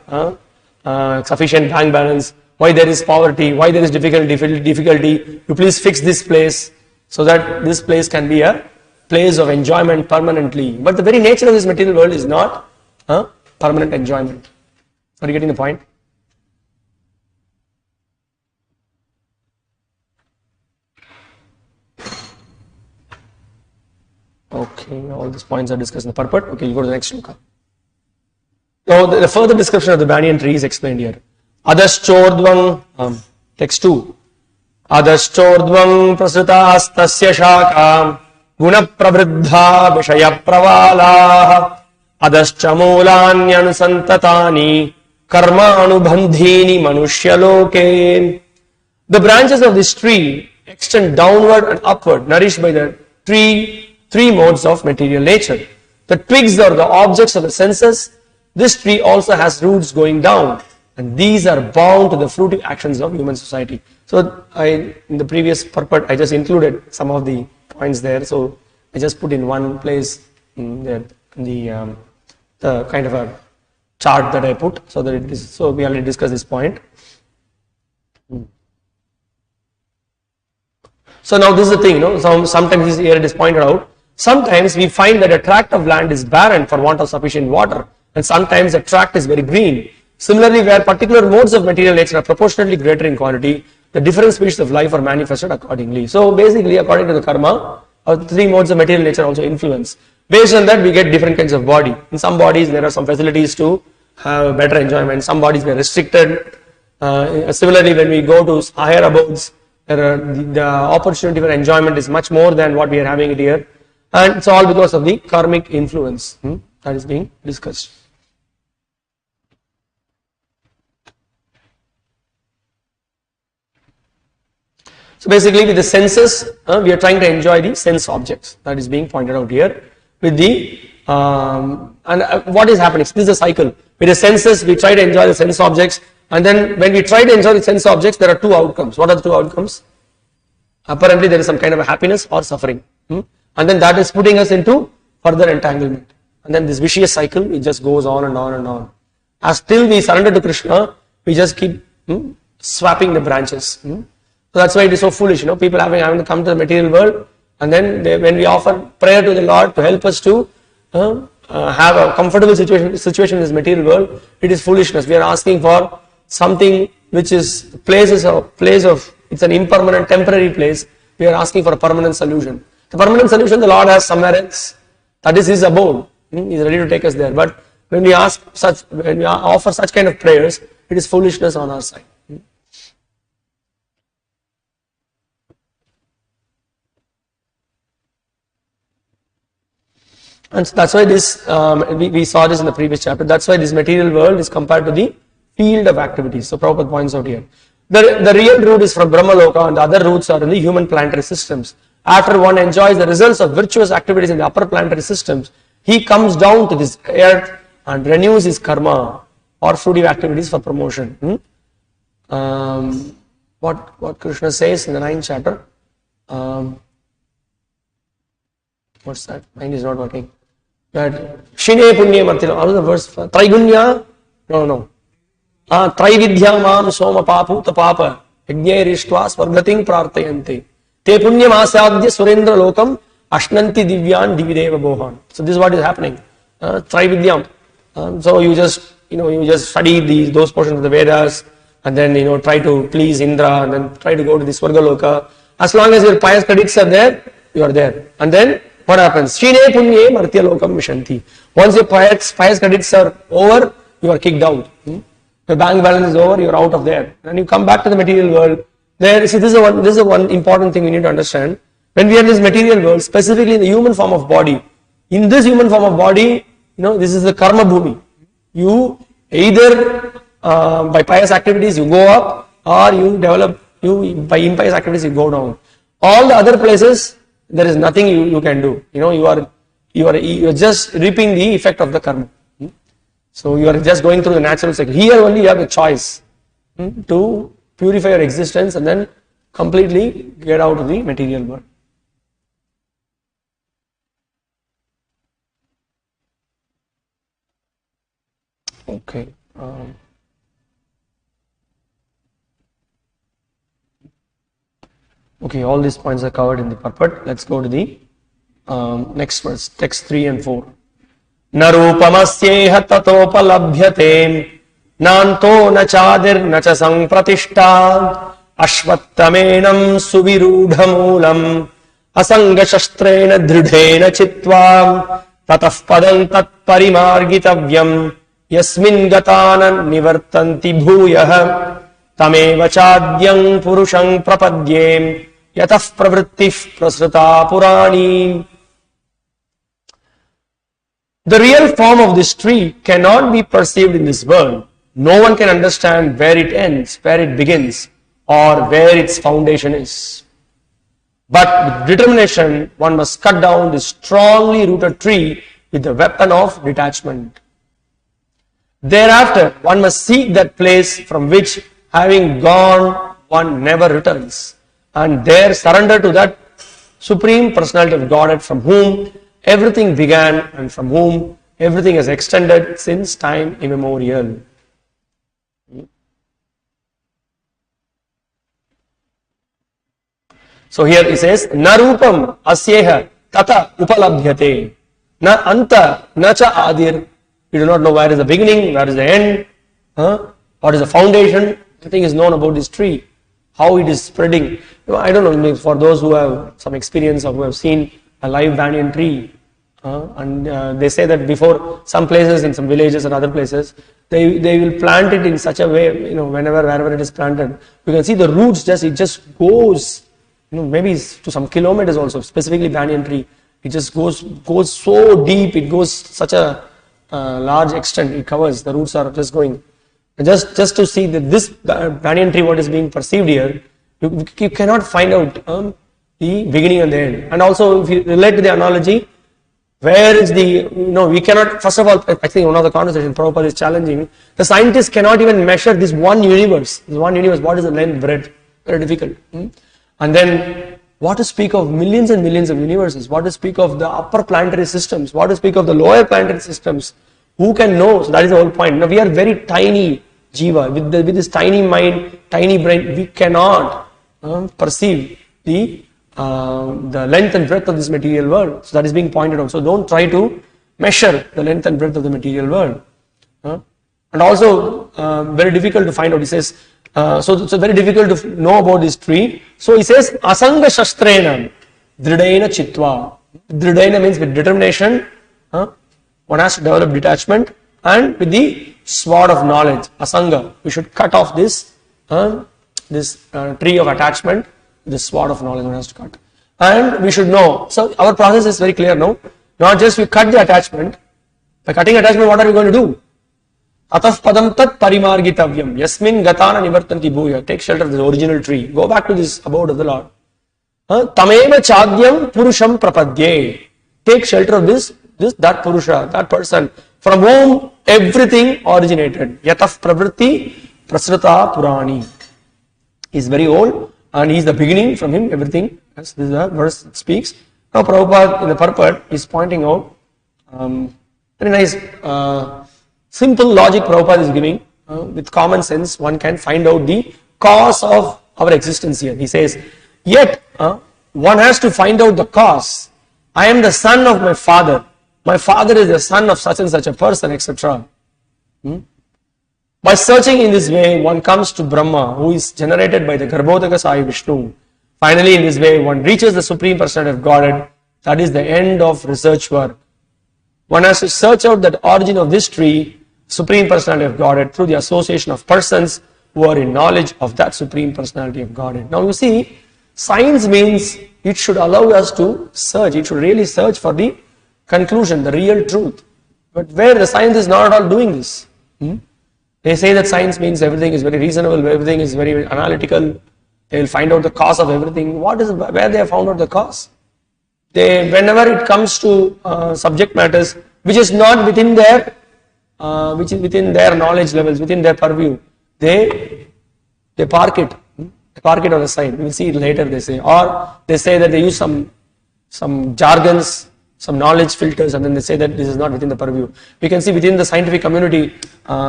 sufficient bank balance? Why there is poverty? Why there is difficulty? You please fix this place so that this place can be a place of enjoyment permanently. But the very nature of this material world is not permanent enjoyment. Are you getting the point? Okay, all these points are discussed in the purport. Okay, you go to the next shloka. Now, the further description of the banyan tree is explained here. Adaschordvam, text 2. Adaschordvam prasutastasya shakam guna pravriddha vishaya pravalaha adascha mulanyanu karma anubandhini manushya loke. The branches of this tree extend downward and upward, nourished by the three modes of material nature. The twigs are the objects of the senses. This tree also has roots going down, and these are bound to the fruitive actions of human society. So in the previous purport, I just included some of the points there. So I just put in one place the kind of a chart that I put, so that it is. So we already discussed this point. So now this is the thing, sometimes here it is pointed out. Sometimes we find that a tract of land is barren for want of sufficient water, and sometimes a tract is very green. Similarly, where particular modes of material nature are proportionately greater in quantity, the different species of life are manifested accordingly. So basically, according to the karma, three modes of material nature also influence. Based on that, we get different kinds of body. In some bodies, there are some facilities to have better enjoyment. Some bodies were restricted. Similarly, when we go to higher abodes, the opportunity for enjoyment is much more than what we are having it here. And it's all because of the karmic influence that is being discussed. So basically with the senses, we are trying to enjoy the sense objects. That is being pointed out here. With the, what is happening? This is a cycle. With the senses, we try to enjoy the sense objects. And then when we try to enjoy the sense objects, there are two outcomes. What are the two outcomes? Apparently there is some kind of a happiness or suffering. And then that is putting us into further entanglement. And then this vicious cycle, it just goes on and on and on. As till we surrender to Krishna, we just keep swapping the branches. So that's why it is so foolish, people having to come to the material world, and then when we offer prayer to the Lord to help us to have a comfortable situation in this material world, it is foolishness. We are asking for something which is place of, it's an impermanent, temporary place. We are asking for a permanent solution. The permanent solution the Lord has somewhere else. That is His abode. He is ready to take us there. But when we offer such kind of prayers, it is foolishness on our side. And so that's why this, we saw this in the previous chapter, that's why this material world is compared to the field of activities. So Prabhupada points out here. The real root is from Brahmaloka, and the other roots are in the human planetary systems. After one enjoys the results of virtuous activities in the upper planetary systems, he comes down to this earth and renews his karma or fruitive activities for promotion. What Krishna says in the 9th chapter. What's that? Mind is not working. that Shine Punye Martila, how is the verse? Traigunya? No. Traividya mam soma papu tapapa yajne rishtva swargating prartayante te punyam asadya surendra lokam ashnanti divyan divideva bohan. So this is what is happening. Traividyam. So you just study those portions of the Vedas and then try to please Indra and then try to go to the Swargaloka. As long as your pious credits are there, you are there. And then what happens? Shine punye martya lokam vishanti. Once your pious credits are over, you are kicked out. The bank balance is over, you are out of there. And you come back to the material world. This is one important thing we need to understand. When we are in this material world, specifically in the human form of body, in this human form of body, this is the karma bhumi. You either by pious activities you go up, or by impious activities you go down. All the other places there is nothing you can do. You are just reaping the effect of the karma. So you are just going through the natural cycle. Here only you have a choice to purify your existence and then completely get out of the material world. Okay. Okay, all these points are covered in the purport. Let's go to the next verse, text 3 and 4. Na rupamasyeha tatopalabhyate nanto na chadir na cha sampratishta ashvattamenam suvirudhamulam asanga shastrena dridhena chitva tatah padam tat parimargitavyam yasmin gatana nivartanti bhuyah tameva chadyam purusham prapadyem yatah pravrittif prasrita purani. The real form of this tree cannot be perceived in this world. No one can understand where it ends, where it begins, or where its foundation is. But with determination, one must cut down this strongly rooted tree with the weapon of detachment. Thereafter, one must seek that place from which, having gone, one never returns, and there surrender to that Supreme Personality of Godhead from whom everything began and from whom everything has extended since time immemorial. So here it says, Na rupam asyeha tata upalabhyate, na anta na cha adir. We do not know where is the beginning, where is the end, what is the foundation. Nothing is known about this tree, how it is spreading. I don't know, for those who have some experience or who have seen a live banyan tree, and they say that before, some places in some villages and other places, they will plant it in such a way, wherever it is planted, you can see the roots it just goes, maybe to some kilometers also. Specifically banyan tree, it just goes so deep, it goes such a large extent, it covers, the roots are just going. And just to see that this banyan tree, what is being perceived here, you cannot find out the beginning and the end. And also, if you relate to the analogy, where is we cannot, first of all, I think one of the conversations Prabhupada is challenging, the scientists cannot even measure this one universe, what is the length, breadth, very difficult. And then, what to speak of millions and millions of universes, what to speak of the upper planetary systems, what to speak of the lower planetary systems, who can know? So that is the whole point. Now we are very tiny jiva, with this tiny mind, tiny brain, we cannot perceive the length and breadth of this material world. So that is being pointed out. So don't try to measure the length and breadth of the material world. And also very difficult to find out. He says, so very difficult to know about this tree. So he says, asanga shastrena dridena chitva. Dridena means with determination. One has to develop detachment, and with the sword of knowledge, asanga, we should cut off this tree of attachment. This sword of knowledge one has to cut, and we should know. So our process is very clear now. Not just we cut the attachment. By cutting attachment, what are we going to do? Ataf padam tat parimargitavyam yasmin gatana nivartanti bhuya. Take shelter of this original tree. Go back to this abode of the Lord. Tameva chadyam purusham prapadye. Take shelter of that Purusha, that person from whom everything originated. Yatah pravritti prasrita purani. He is very old and he is the beginning, from him everything. As this verse speaks. Now Prabhupada in the purport is pointing out Very nice, simple logic Prabhupada is giving. With common sense, one can find out the cause of our existence here. He says, yet one has to find out the cause. I am the son of my father. My father is the son of such and such a person, etc. By searching in this way, one comes to Brahma, who is generated by the Garbhodaka Sai Vishnu. Finally, in this way, one reaches the Supreme Personality of Godhead. That is the end of research work. One has to search out the origin of this tree, Supreme Personality of Godhead, through the association of persons who are in knowledge of that Supreme Personality of Godhead. Now you see, science means it should allow us to search. It should really search for the conclusion, the real truth. But where the science is not at all doing this. They say that science means everything is very reasonable, everything is very analytical. They will find out the cause of everything. Where they have found out the cause? Whenever it comes to subject matters which is not within their knowledge levels, within their purview, they park it. They park it on the side. We will see it later. They say, or they say that they use some jargons, some knowledge filters, and then they say that this is not within the purview. We can see within the scientific community,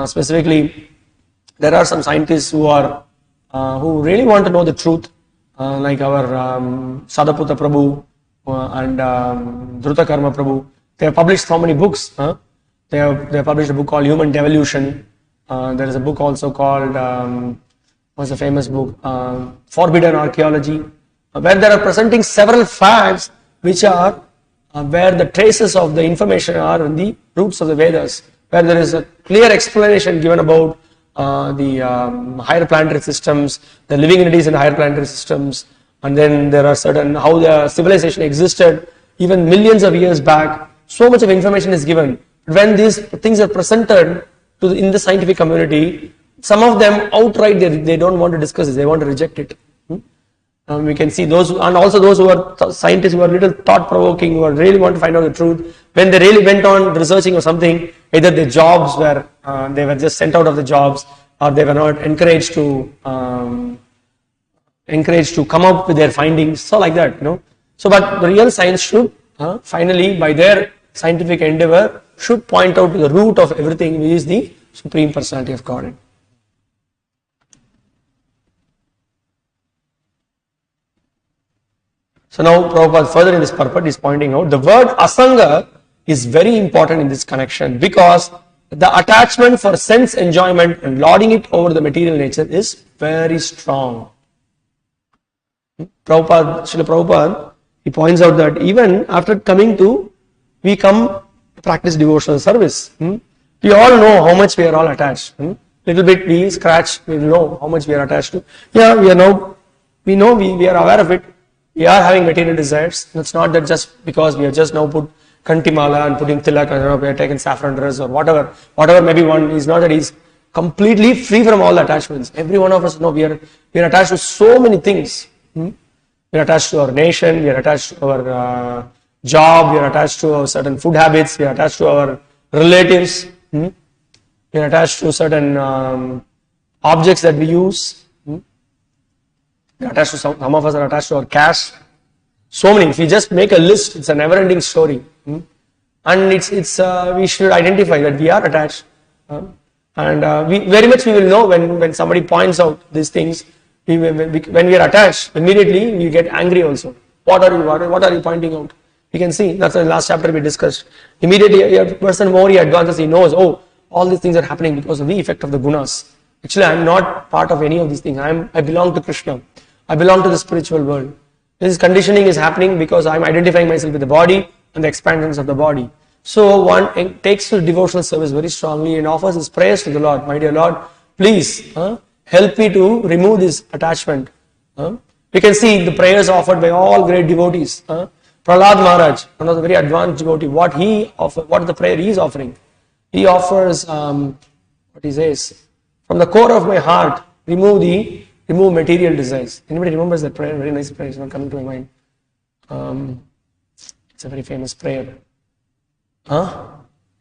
specifically, there are some scientists who really want to know the truth, like our Sadaputa Prabhu and Dhruta Karma Prabhu. They have published so many books. They have published a book called Human Devolution. There is a book also called, what's the famous book? Forbidden Archaeology, where they are presenting several facts which are where the traces of the information are in the roots of the Vedas, where there is a clear explanation given about the higher planetary systems, the living entities in the higher planetary systems, and then there are certain how the civilization existed even millions of years back. So much of information is given. When these things are presented in the scientific community, some of them outright they don't want to discuss it, they want to reject it. We can see those, and also those who are scientists who are little thought-provoking, who really want to find out the truth. When they really went on researching or something, either their jobs were, they were just sent out of the jobs, or they were not encouraged to come up with their findings. So like that, So, but the real science should, finally, by their scientific endeavor, should point out to the root of everything, which is the Supreme Personality of Godhead. So now Prabhupada further in this purport is pointing out the word asanga is very important in this connection, because the attachment for sense enjoyment and lording it over the material nature is very strong. Srila Prabhupada, he points out that even after we come to practice devotional service. We all know how much we are all attached. Little bit we scratch, we know how much we are attached to. Yeah, we are aware of it. We are having material desires. It's not that just because we have just now put kantimala and putting tilak and we are taking saffron dress or whatever maybe one is, not that he's completely free from all attachments. Every one of us know we are attached to so many things. We are attached to our nation, we are attached to our job, we are attached to our certain food habits, we are attached to our relatives, we are attached to certain objects that we use. Attached to some of us are attached to our caste. So many. If we just make a list, it's a never-ending story. And we should identify that we are attached. And we will know when somebody points out these things. When we are attached, immediately we get angry also. What are you pointing out? You can see, that's the last chapter we discussed. Immediately a person more he advances, he knows, all these things are happening because of the effect of the gunas. Actually, I am not part of any of these things. I belong to Krishna. I belong to the spiritual world. This conditioning is happening because I am identifying myself with the body and the expansions of the body. So one takes to devotional service very strongly and offers his prayers to the Lord. My dear Lord, please help me to remove this attachment. We can see the prayers offered by all great devotees. Prahlad Maharaj, one of the very advanced devotee, what is the prayer he is offering? He offers, what he says, from the core of my heart, remove material desires. Anybody remembers that prayer? Very nice prayer. It's not coming to my mind. It's a very famous prayer.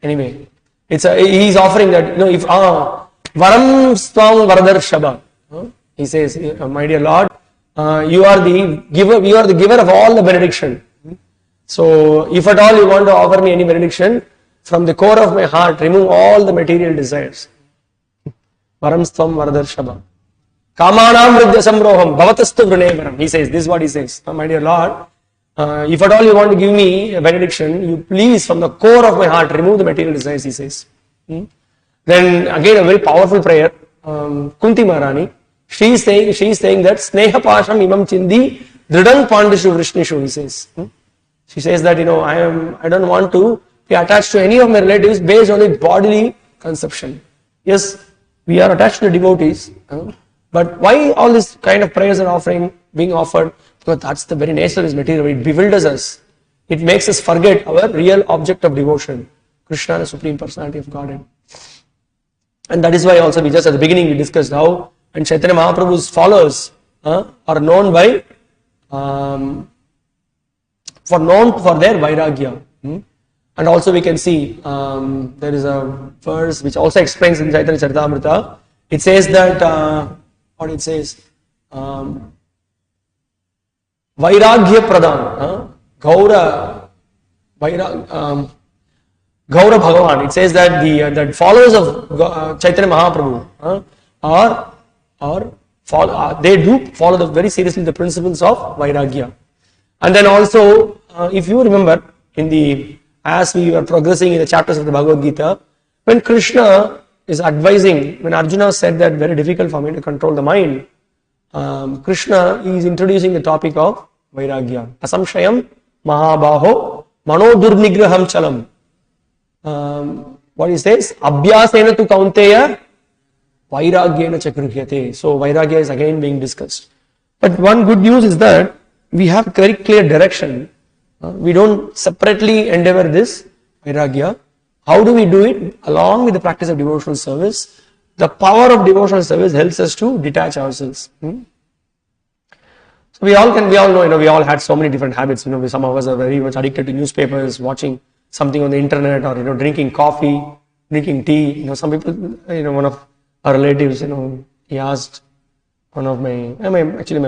Anyway, he's offering that. If Varam Swam Varadar Shaba. He says, my dear Lord, you are the giver of all the benediction. So, if at all you want to offer me any benediction, from the core of my heart, remove all the material desires. Varam stvam varadarshava. Kamanam vridya samroham bhavatastu vrunevaram. He says, this is what he says. My dear Lord, if at all you want to give me a benediction, you please from the core of my heart remove the material desires, he says. Then again a very powerful prayer. Kunti Maharani, she is saying that Sneha Pasham imam chindi dridang pandishu vrishnishu, he says. She says that, I don't want to be attached to any of my relatives based on the bodily conception. Yes, we are attached to the devotees, but why all this kind of prayers are being offered? Because that's the very nature of this material. It bewilders us. It makes us forget our real object of devotion, Krishna, the Supreme Personality of Godhead. And that is why also we just at the beginning we discussed how and Chaitanya Mahaprabhu's followers are known by for their vairagya. And also we can see there is a verse which also explains in Chaitanya Charitamrita. It says that what it says, Vairagya Pradhan, Gaura Bhagavan. It says that the followers of Chaitanya Mahaprabhu they do follow very seriously the principles of Vairagya. And then also, if you remember, as we were progressing in the chapters of the Bhagavad Gita, when Krishna is advising, when Arjuna said that very difficult for me to control the mind, Krishna is introducing the topic of Vairagya. Asamshayam Mahabaho Manodurnigraham Chalam. What he says? Abhyasena tu kaunteya Vairagyena chakruhyate. So Vairagya is again being discussed. But one good news is that we have a very clear direction. We don't separately endeavor this Vairagya. How do we do it? Along with the practice of devotional service. The power of devotional service helps us to detach ourselves. So we all know, we all had so many different habits. Some of us are very much addicted to newspapers, watching something on the internet, or drinking coffee, drinking tea. Some people, one of our relatives, he asked one of my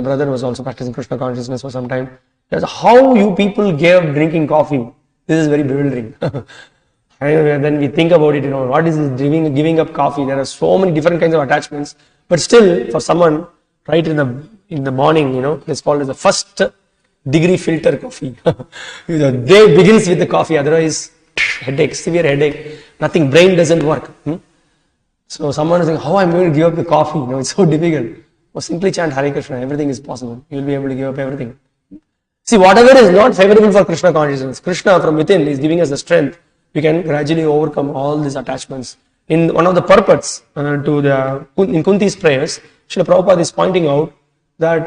brother was also practicing Krishna consciousness for some time. He asked, how you people gave up drinking coffee? This is very bewildering. And then we think about it, what is this giving up coffee? There are so many different kinds of attachments. But still, for someone, right in the morning, it's called as the first degree filter coffee. The day begins with the coffee, otherwise headache, severe headache, nothing, brain doesn't work. So someone is saying, how I'm going to give up the coffee? It's so difficult. Or simply chant Hare Krishna, everything is possible. You'll be able to give up everything. See, whatever is not favorable for Krishna consciousness, Krishna from within is giving us the strength. We can gradually overcome all these attachments. In one of the purports in Kunti's prayers, Srila Prabhupada is pointing out that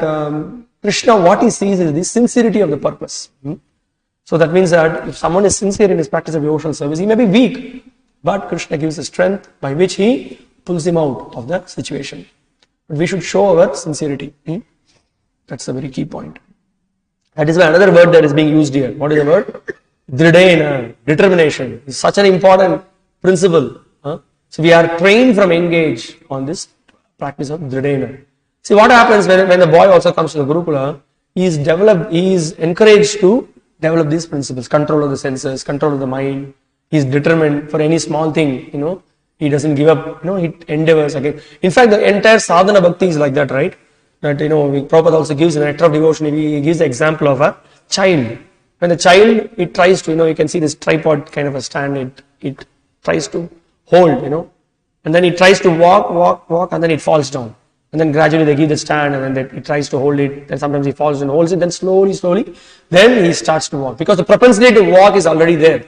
Krishna, what he sees is the sincerity of the purpose. So that means that if someone is sincere in his practice of devotional service, he may be weak, but Krishna gives the strength by which he pulls him out of the situation. But we should show our sincerity. That's a very key point. That is why another word that is being used here. What is the word? Dridena, determination. Is such an important principle. So we are trained from engage on this practice of Dridena. See what happens when the boy also comes to the Gurukula, he is encouraged to develop these principles, control of the senses, control of the mind. He is determined for any small thing, he doesn't give up, he endeavors again. In fact, the entire sadhana bhakti is like that, right? That, Prabhupada also gives in Nectar of Devotion, he gives the example of a child. When the child, it tries to, you can see this tripod kind of a stand, it tries to hold, and then it tries to walk, and then it falls down. And then gradually they give the stand, and then it tries to hold it, then sometimes he falls and holds it, then slowly, then he starts to walk. Because the propensity to walk is already there.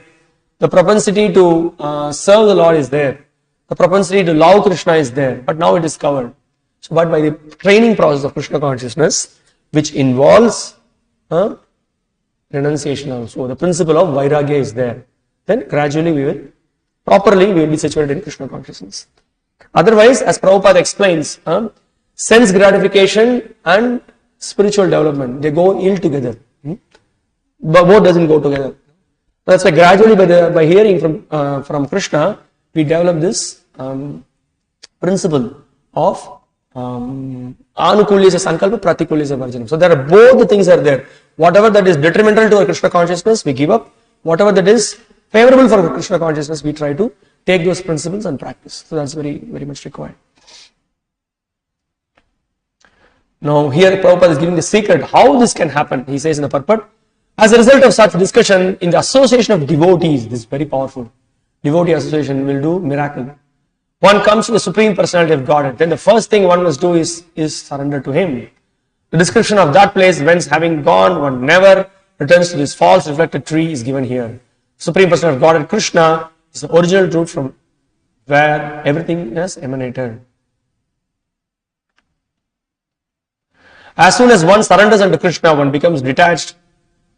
The propensity to serve the Lord is there. The propensity to love Krishna is there, but now it is covered. So, but by the training process of Krishna consciousness, which involves renunciation also, the principle of Vairagya is there. Then gradually we will be situated in Krishna consciousness. Otherwise, as Prabhupada explains, sense gratification and spiritual development, they go ill together. But both doesn't go together. That's why gradually by hearing from Krishna, we develop this principle of Anukulyasya Sankalpa, Pratikulyasya Varjanam. So there are both the things are there. Whatever that is detrimental to our Krishna consciousness, we give up. Whatever that is favorable for Krishna consciousness, we try to take those principles and practice. So that's very, very much required. Now here Prabhupada is giving the secret how this can happen. He says in the purport, as a result of such discussion in the association of devotees, this is very powerful. Devotee association will do miracle. One comes to the Supreme Personality of Godhead. Then the first thing one must do is surrender to Him. The description of that place whence having gone, one never returns to this false reflected tree is given here. Supreme Personality of Godhead, Krishna, is the original truth from where everything has emanated. As soon as one surrenders unto Krishna, one becomes detached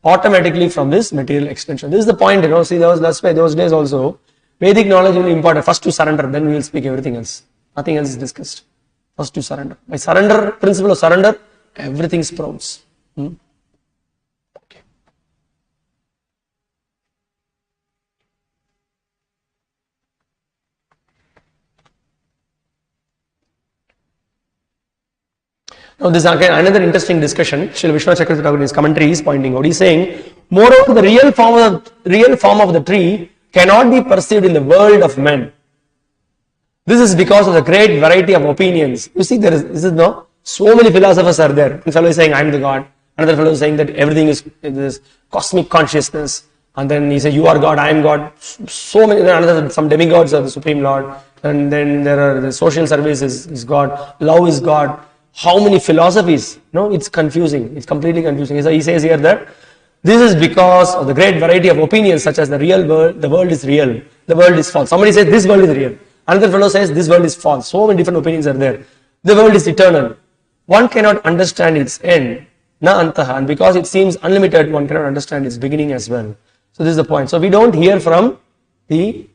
automatically from this material extension. This is the point, see, that's why those days also, Vedic knowledge will be important. First to surrender, then we will speak everything else. Nothing else is discussed. First to surrender. By surrender, principle of surrender, everything sprouts. Okay. Now this is again another interesting discussion. Srila Vishwanath Chakravarti Thakur in his commentary is pointing out. He is saying, moreover, the real form of the tree cannot be perceived in the world of men. This is because of the great variety of opinions. You see, so many philosophers are there. One fellow is saying, I am the God. Another fellow is saying that everything is this cosmic consciousness. And then he says, you are God, I am God. So many, some demigods are the Supreme Lord. And then there are the social service is God, love is God. How many philosophies? No, it's confusing. It's completely confusing. He says here that this is because of the great variety of opinions, such as the real world, the world is real, the world is false. Somebody says this world is real. Another fellow says this world is false. So many different opinions are there. The world is eternal. One cannot understand its end, na antaha, and because it seems unlimited, one cannot understand its beginning as well. So this is the point. So we don't hear from the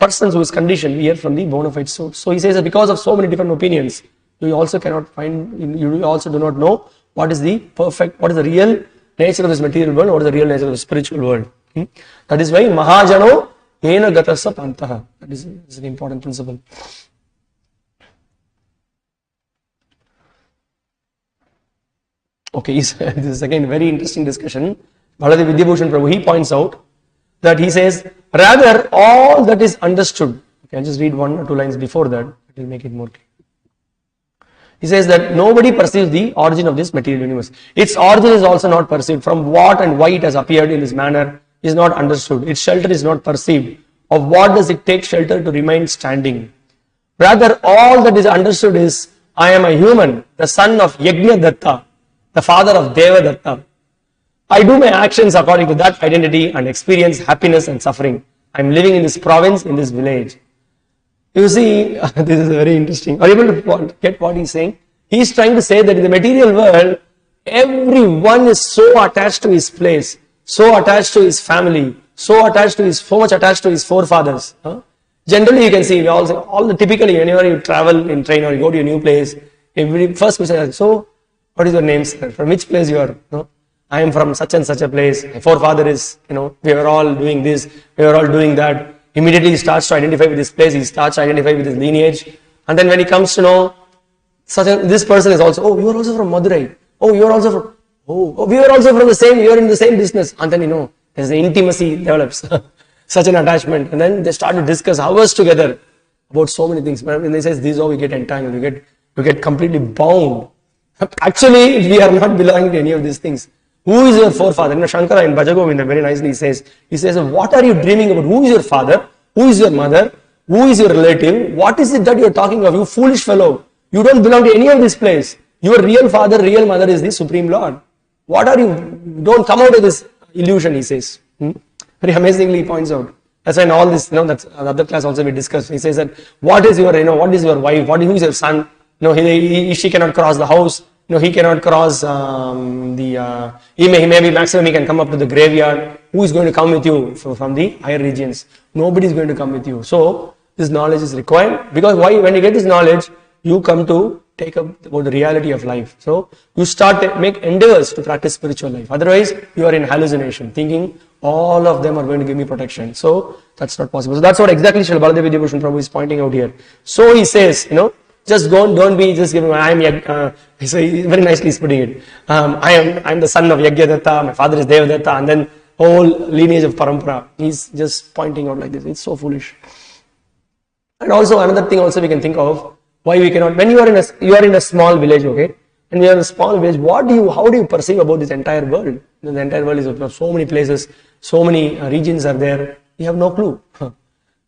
persons who is conditioned, we hear from the bona fide source. So he says that because of so many different opinions, you also cannot find, you also do not know what is the real nature of this material world, what is the real nature of the spiritual world. That is why Mahajano Ena Gatasa Pantaha. That is an important principle. Okay, this is again a very interesting discussion. Bhagavad Vidyabhushan Prabhu, he points out that he says, rather all that is understood. Okay, I'll just read one or two lines before that, it will make it more clear. He says that nobody perceives the origin of this material universe. Its origin is also not perceived. From what and why it has appeared in this manner is not understood. Its shelter is not perceived. Of what does it take shelter to remain standing? Rather, all that is understood is, I am a human, the son of Yajna Datta, the father of Deva Datta. I do my actions according to that identity and experience happiness and suffering. I am living in this province, in this village. You see, this is very interesting. Are you able to get what he's saying? He's trying to say that in the material world, everyone is so attached to his place, so attached to his family, so much attached to his forefathers. Generally, you can see typically whenever you travel in train or you go to a new place, every first question is, so what is your name, sir? From which place you are? I am from such and such a place. My forefather is, we were all doing this, we were all doing that. Immediately he starts to identify with this place, he starts to identify with his lineage. And then when he comes to know, this person is also, oh, you are also from Madurai. Oh, you are also from, we are also from the same, you are in the same business. And then, there's the intimacy develops, such an attachment. And then they start to discuss hours together about so many things. When they say, this is how we get entangled, we get completely bound. Actually, we are not belonging to any of these things. Who is your forefather? Shankara in Bhajagovinda very nicely says, what are you dreaming about? Who is your father? Who is your mother? Who is your relative? What is it that you are talking of? You foolish fellow. You don't belong to any of this place. Your real father, real mother is the Supreme Lord. What are you? Don't come out of this illusion, he says. Very amazingly he points out. That's why in all this, that's another class also we discussed. He says that what is your wife? Who is your son? She cannot cross the house. He cannot cross he may be maximum, he can come up to the graveyard. Who is going to come with you from the higher regions? Nobody is going to come with you. So, this knowledge is required. Because why? When you get this knowledge, you come to take up about the reality of life. So, you start to make endeavors to practice spiritual life. Otherwise, you are in hallucination, thinking all of them are going to give me protection. So, that's not possible. So, that's what exactly Srila Baladev Vidyabhushan Prabhu is pointing out here. So, he says, just don't be just giving, so he very nicely is putting it. I am the son of Yajna Datta, my father is Deva Datta, and then whole lineage of parampara. He's just pointing out like this. It's so foolish. And also another thing also we can think of, why we cannot, when you are in a small village, okay, and you are in a small village, how do you perceive about this entire world? The entire world is of so many places, so many regions are there. You have no clue.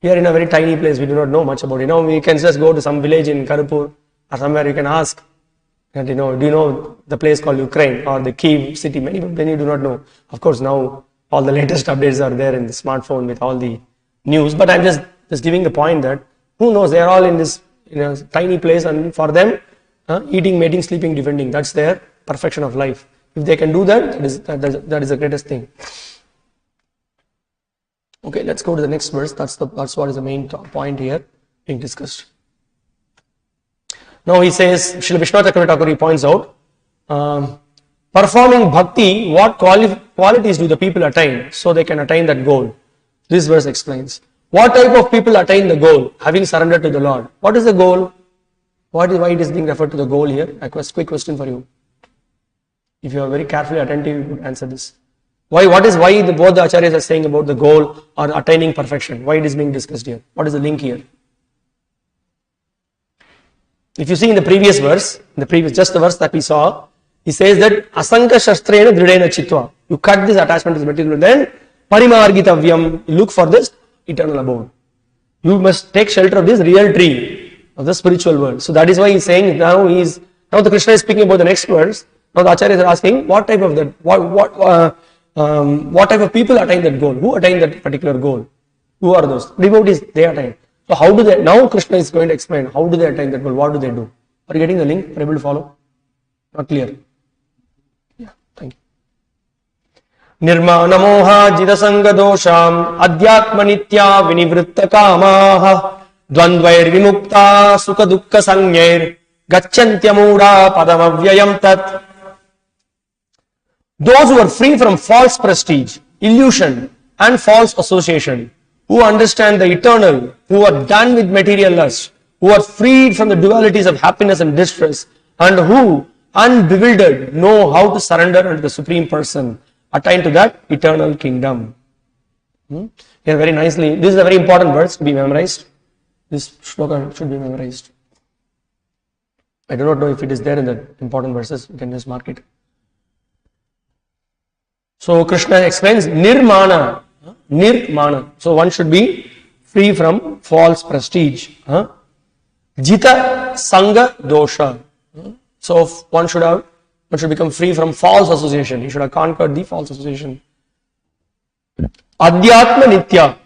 We are in a very tiny place. We do not know much about it. We can just go to some village in Karapur or somewhere. You can ask, and do you know the place called Ukraine or the Kyiv city? Many do not know. Of course, now all the latest updates are there in the smartphone with all the news. But I'm just giving the point that who knows? They are all in a tiny place, and for them, eating, mating, sleeping, defending, that's their perfection of life. If they can do that, that is the greatest thing. Okay, let's go to the next verse. That's what is the main point here being discussed. Now he says, Srila Vishnu Thakur points out, performing bhakti, what qualities do the people attain so they can attain that goal? This verse explains. What type of people attain the goal, having surrendered to the Lord? What is the goal? Why it is being referred to the goal here? A quick question for you. If you are very carefully attentive, you could answer this. Why both the acharyas are saying about the goal or attaining perfection? Why it is being discussed here? What is the link here? If you see in the previous verse, just the verse that we saw, he says that asanka shastrena dridena chitva. You cut this attachment to the material, then parimargitavyam. You look for this eternal abode. You must take shelter of this real tree of the spiritual world. So that is why he is saying now the Krishna is speaking about the next verse. Now the acharyas are asking what type of that what type of people attain that goal? Who attain that particular goal? Who are those? Devotees, they attain. So how do they, now Krishna is going to explain, how do they attain that goal? What do they do? Are you getting the link? Are you able to follow? Not clear? Yeah, thank you. Nirmana moha jidasanga dosham adhyatma nitya vinivritta kamaha dvandvair vimukta sukha dukkha sangyair gacchantya muda padamavyayam tat. Those who are free from false prestige, illusion and false association, who understand the eternal, who are done with material lust, who are freed from the dualities of happiness and distress, and who, unbewildered, know how to surrender unto the Supreme Person, attain to that eternal kingdom. Here very nicely, this is a very important verse to be memorized. This shloka should be memorized. I do not know if it is there in the important verses, you can just mark it. So Krishna explains nirmana. So one should be free from false prestige. Jita sanga dosha. So one should become free from false association. He should have conquered the false association. Adhyatma nitya.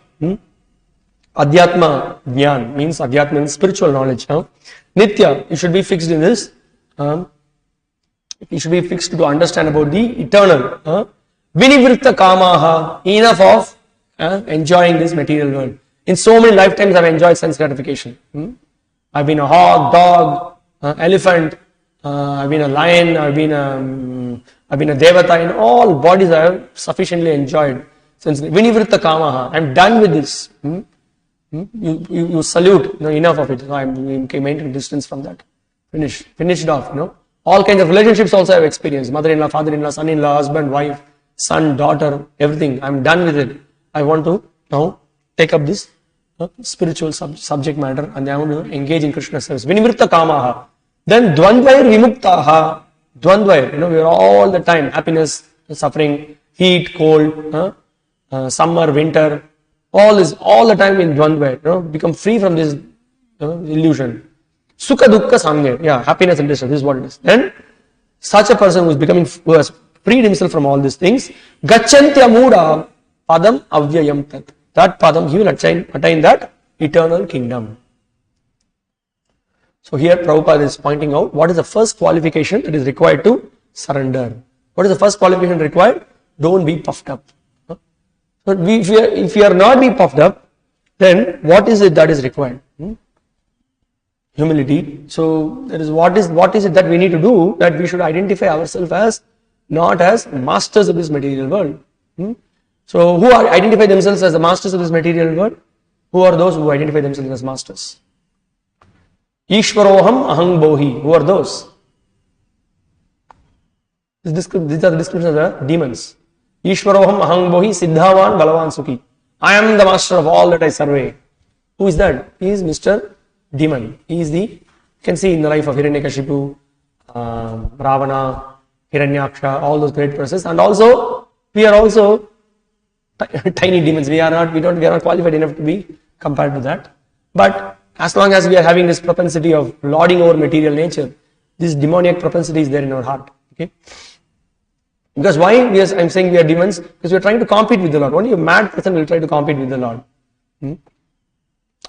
Adhyatma jnana means adhyatma means spiritual knowledge. Nitya, you should be fixed in this. You should be fixed to understand about the eternal. Vinivritta kamaha, enough of enjoying this material world. In so many lifetimes I've enjoyed sense gratification. I've been a hog, dog, elephant, I've been a lion, I've been a devata. In all bodies I have sufficiently enjoyed. Since vinivritta kamaha, I'm done with this. You salute, enough of it. I'm maintaining distance from that. Finished off. All kinds of relationships also I've experienced. Mother-in-law, father-in-law, son-in-law, husband, wife, son, daughter, everything. I'm done with it. I want to now take up this spiritual subject matter and I want to engage in Krishna service. Vinivritta kamaha. Then dvandvair vimuktaha. Dvandvair, we are all the time happiness, suffering, heat, cold, summer, winter. All the time in dvandvair. Become free from this illusion. Sukha dukkha sangye. Yeah, happiness and distress. This is what it is. Then such a person who has freed himself from all these things, gacchantya muda padam avyayam tat. That padam, he will attain that eternal kingdom. So here Prabhupada is pointing out what is the first qualification that is required to surrender. What is the first qualification required? Don't be puffed up. So if we are not be puffed up, then what is it that is required? Humility. So there is what is it that we need to do? That we should identify ourselves as not as masters of this material world. So who identify themselves as the masters of this material world? Who are those who identify themselves as masters? Ishvaroham ahang bohi. Who are those? These are the descriptions of the demons. Ishwaroham aham bohi siddhavan balavan sukhi. I am the master of all that I survey. Who is that? He is Mr. Demon. He is you can see in the life of Hiranyakashipu, Ravana, Hiranyaksha, all those great persons. And also, we are also tiny demons. We are not qualified enough to be compared to that. But as long as we are having this propensity of lording over material nature, this demoniac propensity is there in our heart. Okay. Because why I'm saying we are demons? Because we are trying to compete with the Lord. Only a mad person will try to compete with the Lord.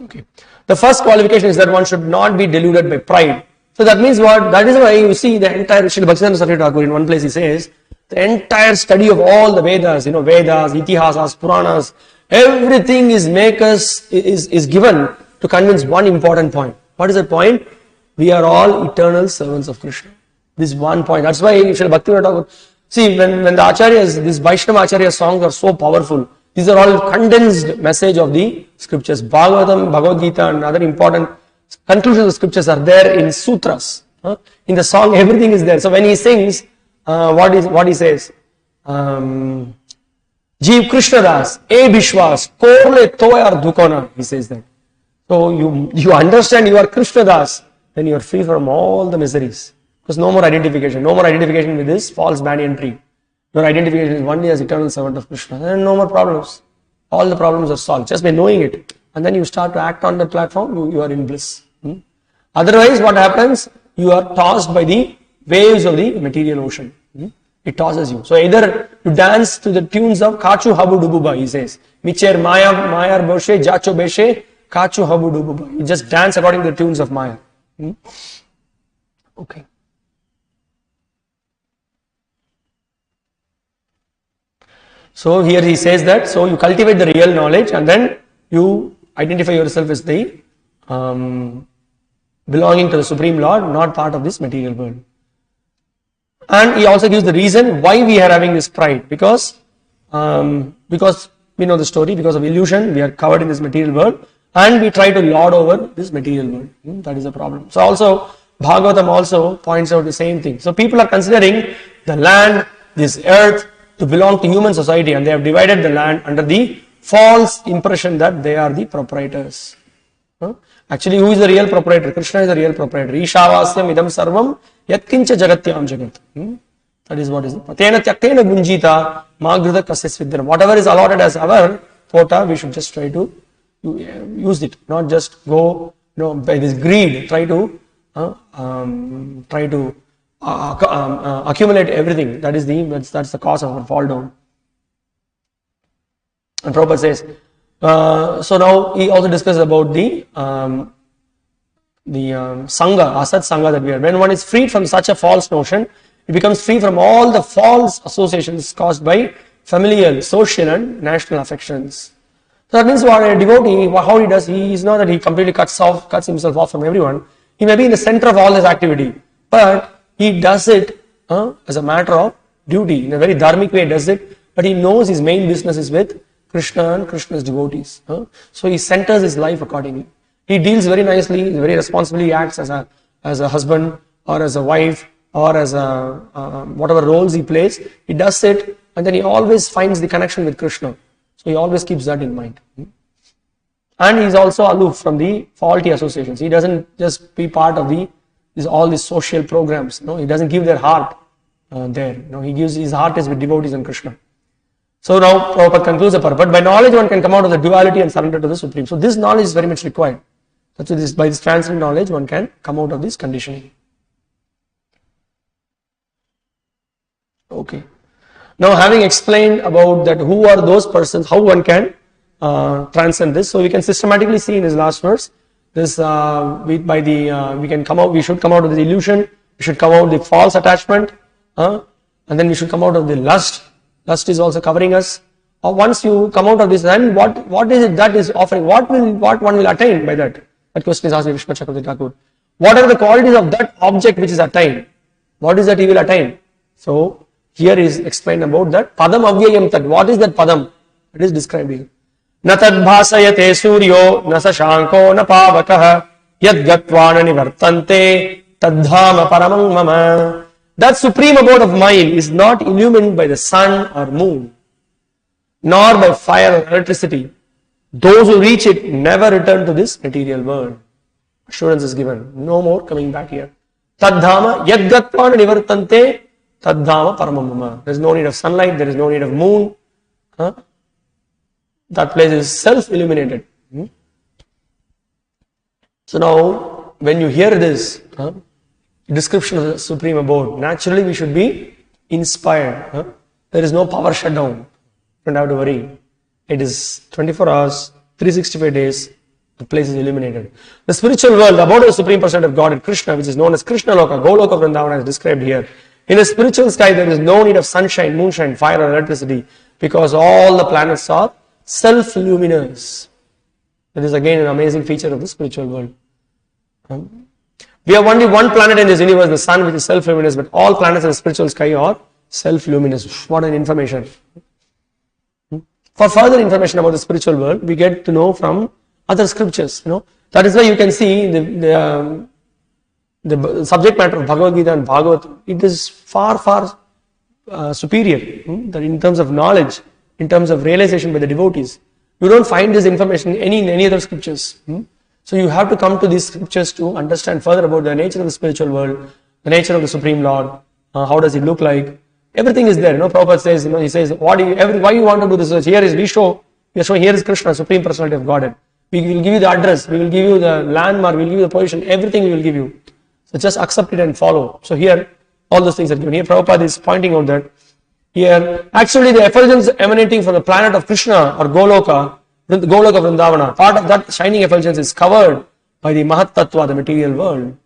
Okay. The first qualification is that one should not be deluded by pride. So that means what? That is why you see the entire Srila Bhakti-śāstra Thakur in one place he says, the entire study of all the Vedas, Vedas, Itihasas, Puranas, everything is given to convince one important point. What is that point? We are all eternal servants of Krishna. This one point. That's why Srila Bhakti-śāstra Thakur, see, when the Acharyas, these Vaishnava Acharya songs are so powerful. These are all condensed message of the scriptures. Bhagavatam, Bhagavad Gita and other important conclusions of scriptures are there in sutras. In the song, everything is there. So when he sings, what he says? Jeev Krishna Das, E Bishwas, Korle Toyar Dukona, he says that. So you understand you are Krishna Das, then you are free from all the miseries. Because no more identification with this false banyan tree. Your identification is only as eternal servant of Krishna. Then no more problems. All the problems are solved just by knowing it. And then you start to act on the platform, you are in bliss. Otherwise, what happens? You are tossed by the waves of the material ocean. It tosses you. So either you dance to the tunes of Kachu Habu Dububa, he says. Micher Mayar Boshe, Jacho Beshe, Kachu Habu Dububa. You just dance according to the tunes of Maya. Okay. So here he says that, so you cultivate the real knowledge and then you identify yourself as the belonging to the Supreme Lord, not part of this material world. And he also gives the reason why we are having this pride. Because we know the story, because of illusion, we are covered in this material world and we try to lord over this material world. That is the problem. So also, Bhagavatam also points out the same thing. So people are considering the land, this earth, to belong to human society, and they have divided the land under the false impression that they are the proprietors. Actually, who is the real proprietor? Krishna is the real proprietor. Ishavasyam idam sarvam yatkincha jagatyam jagat. That is what is it. Tena tyaktena gunjita magrudha kasesvidyanam. Whatever is allotted as our quota, we should just try to use it, not just go by this greed, try to accumulate everything. That's the cause of our fall down. And Prabhupada says, so now he also discusses about the Sangha, Asat Sangha that we are. When one is freed from such a false notion, he becomes free from all the false associations caused by familial, social and national affections. So that means what a devotee, how he does, he is not that he completely cuts himself off from everyone. He may be in the center of all this activity, but he does it as a matter of duty. In a very dharmic way he does it, but he knows his main business is with Krishna and Krishna's devotees. So he centers his life accordingly. He deals very nicely, very responsibly, he acts as a husband or as a wife or as whatever roles he plays. He does it and then he always finds the connection with Krishna. So he always keeps that in mind. And he is also aloof from the faulty associations. He doesn't just be part of all these social programs. He doesn't give their heart there. He gives his heart is with devotees and Krishna. So now Prabhupada concludes the purport. By knowledge one can come out of the duality and surrender to the Supreme. So this knowledge is very much required. That's why by this transcendent knowledge one can come out of this conditioning. Okay. Now having explained about that who are those persons, how one can transcend this. So we can systematically see in this last verse, this we should come out of the illusion, we should come out of the false attachment, and then we should come out of the lust. Lust is also covering us. Or once you come out of this, then what is it that is offering? What one will attain by that? That question is asked by Vishnu Chakravarti Thakur. What are the qualities of that object which is attained? What is that he will attain? So here is explained about that. Padam avyayam tad. What is that padam? It is described here. Na tad bhasayate suryo, na sashanko, na pavakah, yad gatva na nivartante, tadhama paramang mama. That supreme abode of mine is not illumined by the sun or moon. nor by fire or electricity. Those who reach it never return to this material world. Assurance is given. No more coming back here. Tadhama yadgatvan nivartante tadhama paramamama. There is no need of sunlight. There is no need of moon. That place is self-illuminated. So now, when you hear this description of the Supreme Abode, naturally we should be inspired. There is no power shutdown. Don't have to worry. It is 24 hours, 365 days, the place is illuminated. The spiritual world, the abode of the Supreme Personality of Godhead, Krishna, which is known as Krishna Loka, Goloka Vrindavana is described here. In the spiritual sky, there is no need of sunshine, moonshine, fire or electricity, because all the planets are self-luminous. That is again an amazing feature of the spiritual world. We have only one planet in this universe, the sun, which is self-luminous, but all planets in the spiritual sky are self-luminous. What an information. For further information about the spiritual world, we get to know from other scriptures. That is why you can see the subject matter of Bhagavad Gita and Bhagavad. It is far superior that in terms of knowledge, in terms of realization by the devotees. You don't find this information in any other scriptures. So you have to come to these scriptures to understand further about the nature of the spiritual world, the nature of the Supreme Lord, how does it look like. Everything is there. Prabhupada says, he says, why you want to do this? Here is, we are showing, here is Krishna, Supreme Personality of Godhead. We will give you the address, we will give you the landmark, we will give you the position, everything we will give you. So just accept it and follow. So here, all those things are given. Here Prabhupada is pointing out that here, actually the effulgence emanating from the planet of Krishna or Goloka Vrindavana, part of that shining effulgence is covered by the Mahat Tattva, the material world.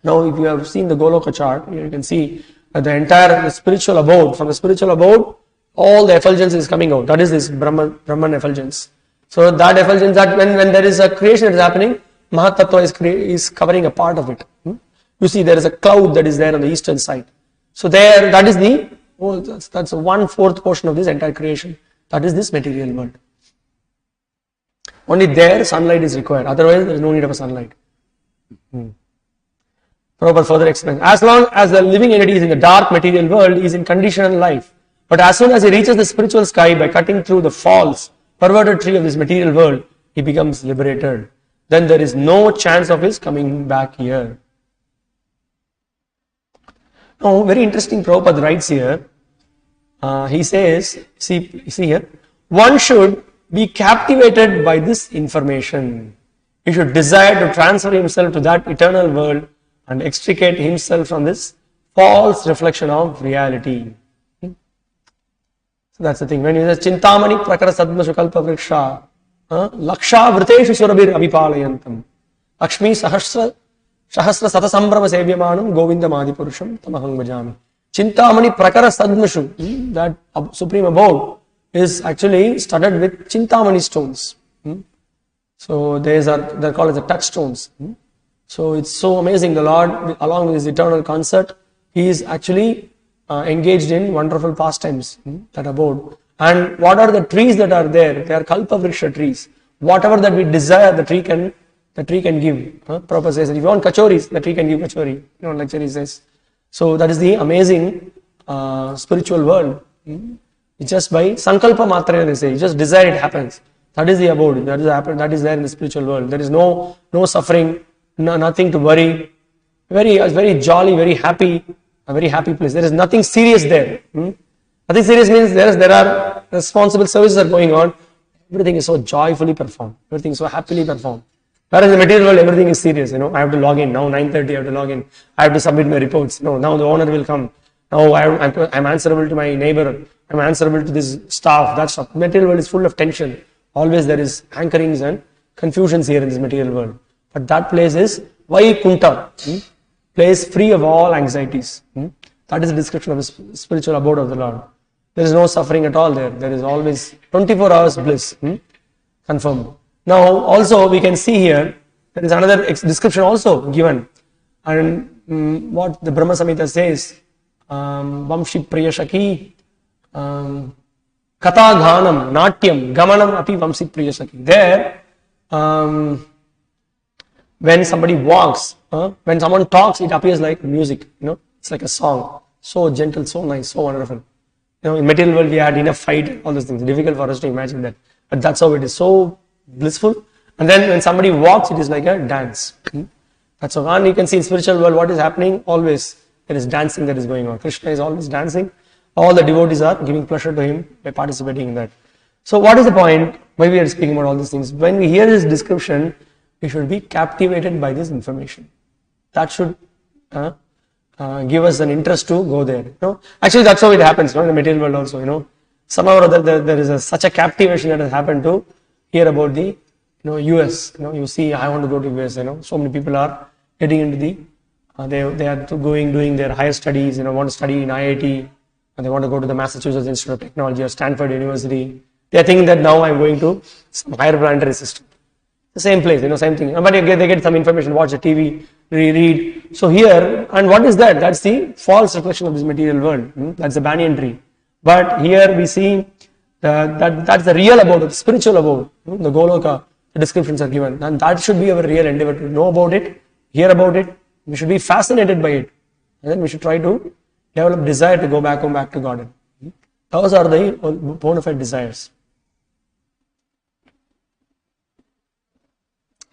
Now if you have seen the Goloka chart, here you can see that the entire spiritual abode, from the spiritual abode, all the effulgence is coming out. That is this Brahman effulgence. So that effulgence, that when there is a creation that is happening, Mahat Tattva is covering a part of it. You see there is a cloud that is there on the eastern side. So there, that is that's 1/4 portion of this entire creation. That is this material world. Only there sunlight is required. Otherwise there is no need of a sunlight. Prabhupada further explains, as long as the living entity is in the dark material world, he is in conditional life. But as soon as he reaches the spiritual sky by cutting through the false, perverted tree of this material world, he becomes liberated. Then there is no chance of his coming back here. Now, very interesting Prabhupada writes here. He says, see here, one should be captivated by this information. He should desire to transfer himself to that eternal world and extricate himself from this false reflection of reality. So that's the thing. When he says, Chintamani prakara sadma sukalpa vriksha, laksha vriteshu surabhir abhipalayantam, Lakshmi sahasra satasambrama sevyamanam govindam adipurusham tamahang bhajami. Chintamani prakara sadmashu, that supreme abode, is actually studded with Chintamani stones. So they're called as the touchstones. So it's so amazing. The Lord, along with his eternal concert, he is actually engaged in wonderful pastimes, that abode. And what are the trees that are there? They are kalpa vriksha trees. Whatever that we desire, the tree can give. Prabhupada says that if you want kachoris, the tree can give kachori. Lecture he says. So that is the amazing spiritual world. It's just by sankalpa matra, they say. You just desire, it happens. That is the abode. That is there in the spiritual world. There is no suffering, nothing to worry. Very jolly, very happy, a very happy place. There is nothing serious there. Nothing serious means there are responsible services are going on. Everything is so joyfully performed. Everything is so happily performed. Whereas in the material world, everything is serious. I have to log in. Now 9:30, I have to log in. I have to submit my reports. No, now the owner will come. Now I'm answerable to my neighbor. I'm answerable to this staff. That stuff. The material world is full of tension. Always there is hankerings and confusions here in this material world. But that place is Vaikunta, place free of all anxieties. That is the description of the spiritual abode of the Lord. There is no suffering at all there. There is always 24 hours bliss. Confirmed. Now also we can see here, there is another description also given. And what the Brahma Samhita says, Vamshi Priyashaki, Katha Ghanam, Natyam, Gamanam Api Vamsi Priyashaki. There, when somebody walks, when someone talks, it appears like music, it's like a song. So gentle, so nice, so wonderful. In material world we had enough fight, all those things. Difficult for us to imagine that. But that's how it is. So blissful. And then when somebody walks, it is like a dance. That's all. And you can see in spiritual world what is happening. Always there is dancing that is going on. Krishna is always dancing. All the devotees are giving pleasure to him by participating in that. So what is the point? Why we are speaking about all these things? When we hear this description, we should be captivated by this information. That should give us an interest to go there. Actually, that's how it happens. In the material world also. Somehow or other there is such a captivation that has happened to hear about the US. You see, I want to go to US. So many people are getting into the they are doing their higher studies. Want to study in IIT, and they want to go to the Massachusetts Institute of Technology or Stanford University. They are thinking that now I am going to some higher planetary system. The same place, same thing. But they get some information, watch the TV, read. So here, and what is that? That's the false reflection of this material world. That's the banyan tree. But here we see that's the real abode, the spiritual abode, the Goloka. The descriptions are given, and that should be our real endeavor to know about it, hear about it. We should be fascinated by it, and then we should try to develop desire to go back home, back to God. Those are the bona fide desires.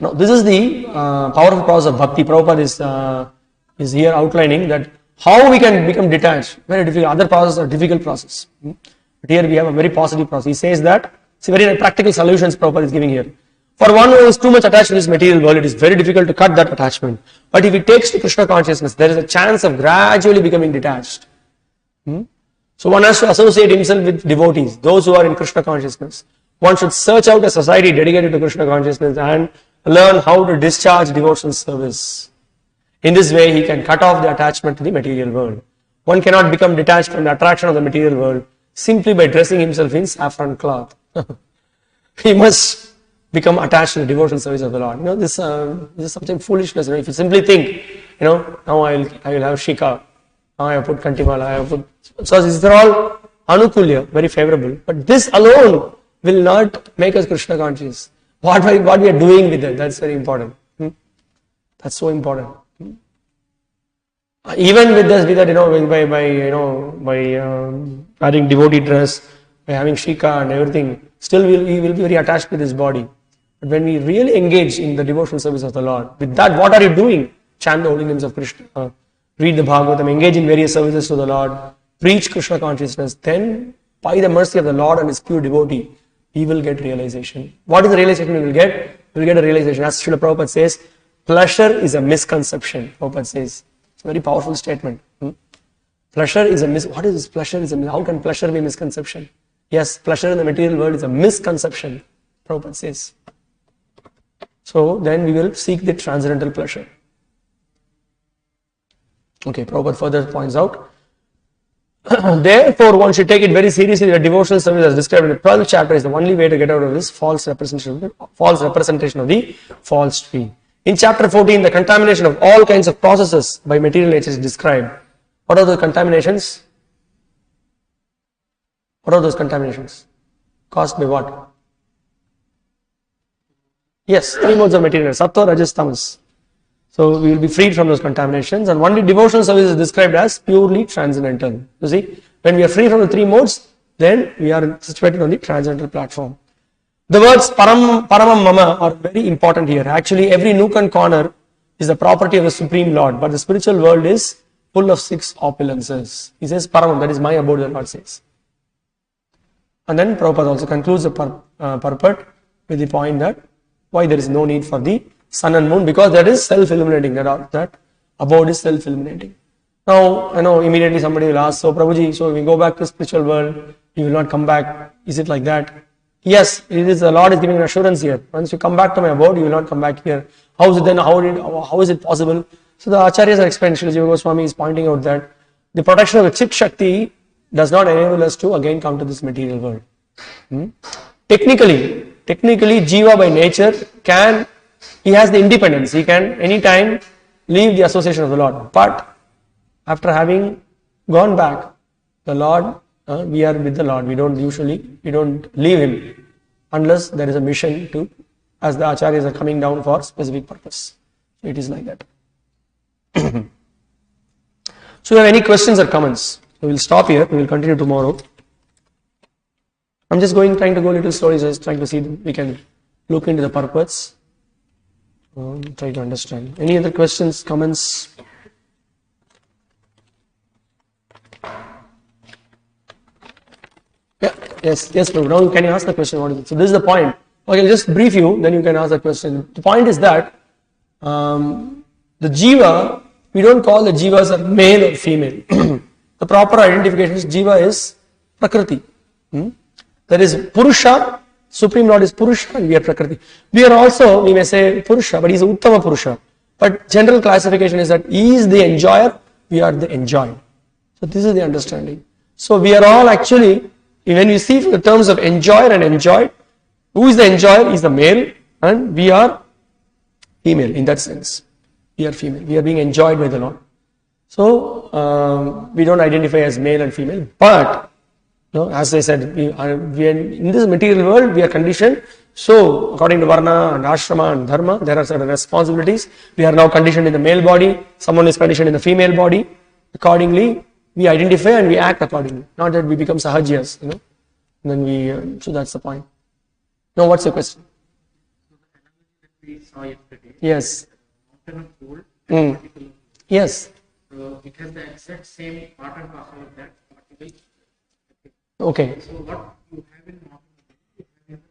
Now, this is the powerful process of bhakti. Prabhupada is here outlining that how we can become detached. Very difficult. Other processes are difficult process. But here we have a very positive process. He says that, see, very practical solutions Prabhupada is giving here. For one who is too much attached to this material world, it is very difficult to cut that attachment. But if he takes to Krishna consciousness, there is a chance of gradually becoming detached. So one has to associate himself with devotees, those who are in Krishna consciousness. One should search out a society dedicated to Krishna consciousness and learn how to discharge devotional service. In this way, he can cut off the attachment to the material world. One cannot become detached from the attraction of the material world simply by dressing himself in saffron cloth. He must become attached to the devotional service of the Lord. This is something foolishness. If you simply think, now I will have shika, now I have put kantimala, I have put. So these are all anukulya, very favorable. But this alone will not make us Krishna conscious. What we are doing with it, that's very important. That's so important. Even with this, by adding devotee dress, by having shika and everything, still we will be very attached to this body. But when we really engage in the devotional service of the Lord, with that, what are you doing? Chant the holy names of Krishna, read the Bhagavatam, engage in various services to the Lord, preach Krishna consciousness, then by the mercy of the Lord and his pure devotee, we will get realization. What is the realization we will get? We will get a realization. As Srila Prabhupada says, pleasure is a misconception. Prabhupada says, it's a very powerful statement. Pleasure is a what is this? Pleasure is how can pleasure be a misconception? Yes, pleasure in the material world is a misconception, Prabhupada says. So then we will seek the transcendental pleasure. Okay, Prabhupada further points out, therefore one should take it very seriously that devotional service as described in the 12th chapter is the only way to get out of this false representation of the false tree. In chapter 14, the contamination of all kinds of processes by material nature is described. What are those contaminations? What are those contaminations? Caused by what? Yes, three modes of material, sattva, rajas, tamas. So we will be freed from those contaminations, and only devotional service is described as purely transcendental. You see, when we are free from the three modes, then we are situated on the transcendental platform. The words paramam mama are very important here. Actually, every nook and corner is the property of the Supreme Lord, but the spiritual world is full of 6 opulences. He says paramam, that is my abode, the Lord says. And then Prabhupada also concludes the purport with the point that why there is no need for the sun and moon, because that is self-illuminating, that abode is self-illuminating. Now, immediately somebody will ask, so Prabhuji, so we go back to spiritual world, you will not come back, is it like that? Yes, it is, the Lord is giving an assurance here. Once you come back to my abode, you will not come back here. How is it then, how is it possible? So the Acharyas are explaining, Srila Jiva Goswami is pointing out that the protection of the Chit Shakti does not enable us to again come to this material world. Technically, Jiva by nature he has the independence, he can anytime leave the association of the Lord. But after having gone back, the Lord, we are with the Lord. We don't leave him unless there is a mission to, as the Acharyas are coming down for specific purpose. So it is like that. So if you have any questions or comments, we will stop here. We will continue tomorrow. I'm just trying to go a little slowly, just trying to see if we can look into the purports. Try to understand. Any other questions, comments? Yeah, yes, Prabhu. Now can you ask the question? What is it? So this is the point. Okay, I'll just brief you, then you can ask the question. The point is that the jiva, we don't call the jivas as male or female. The proper identification is jiva is prakriti. There is Purusha, Supreme Lord is Purusha and we are Prakriti. We are also, we may say Purusha, but he is Uttama Purusha. But general classification is that he is the enjoyer, we are the enjoyed. So this is the understanding. So we are all actually, when you see from the terms of enjoyer and enjoyed, who is the enjoyer? He is the male and we are female in that sense. We are female. We are being enjoyed by the Lord. So we don't identify as male and female, but as I said, we are in this material world, we are conditioned. So, according to Varna and Ashrama and Dharma, there are certain responsibilities. We are now conditioned in the male body, someone is conditioned in the female body. Accordingly, we identify and we act accordingly. Not that we become sahajyas, And then so that's the point. Now, what's your question? We saw yesterday. Yes. Mountain of gold. Yes. So, it has the exact same part and parcel of that particle. Okay. So what you have in mountain.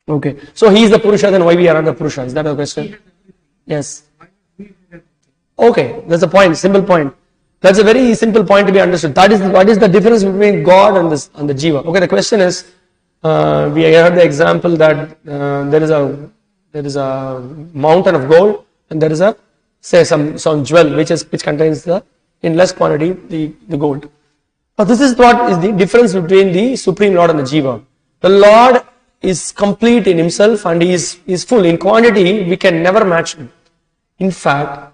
Okay. So he is the Purusha, then why we are not the Purusha? Is that the question? Yes. Okay. That's a point. Simple point. That's a very simple point to be understood. That is what is the difference between God and the Jiva. Okay. The question is, we heard the example that there is a mountain of gold and there is a some jewel which contains in less quantity the gold. But this is what is the difference between the Supreme Lord and the Jiva. The Lord is complete in himself and he is full. In quantity, we can never match him. In fact,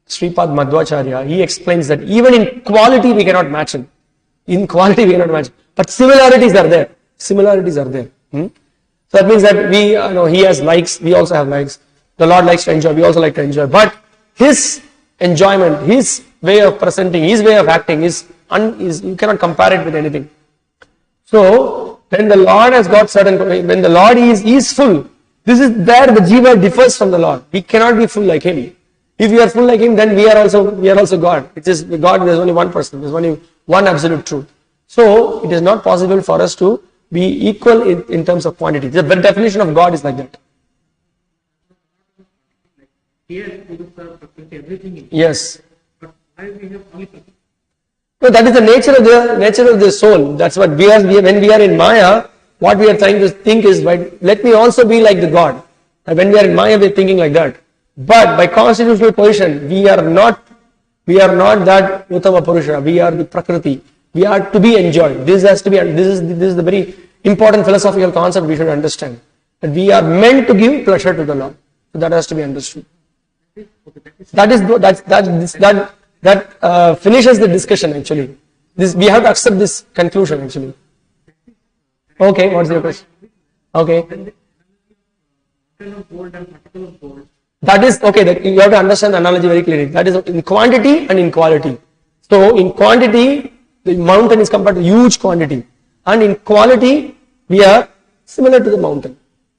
Sripad Madhvacharya, he explains that even in quality, we cannot match him. In quality, we cannot match him. But similarities are there. So that means that he has likes, we also have likes. The Lord likes to enjoy, we also like to enjoy. But his enjoyment, his way of presenting, his way of acting you cannot compare it with anything. So, when the Lord has got when the Lord is full, this is there the Jiva differs from the Lord. We cannot be full like him. If we are full like him, then we are also God. It is God, there is only one person, there is only one absolute truth. So, it is not possible for us to be equal in terms of quantity. The definition of God is like that. Here, everything in. Yes. But why we have only. No, that is the nature of the soul. That's what when we are in Maya, what we are trying to think is, let me also be like the God. And when we are in Maya, we are thinking like that. But by constitutional position, we are not that Uttama Purusha. We are the Prakriti. We are to be enjoyed. This is the very important philosophical concept we should understand. That we are meant to give pleasure to the Lord. So that has to be understood. That finishes the discussion actually. We have to accept this conclusion actually. Okay, what's your question? Okay. That is okay. You have to understand the analogy very clearly. That is in quantity and in quality. So in quantity, the mountain is compared to huge quantity, and in quality, we are similar to the mountain.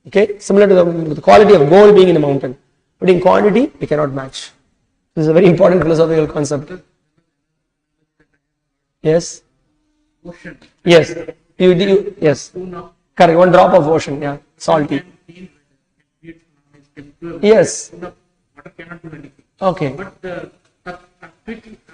Okay, similar to the quality of gold being in the mountain, but in quantity, we cannot match. This is a very important philosophical concept. Yes? Ocean. Yes. Yes. Correct. One drop of ocean. Yeah. Salty. Yes. Water cannot do anything. Okay. But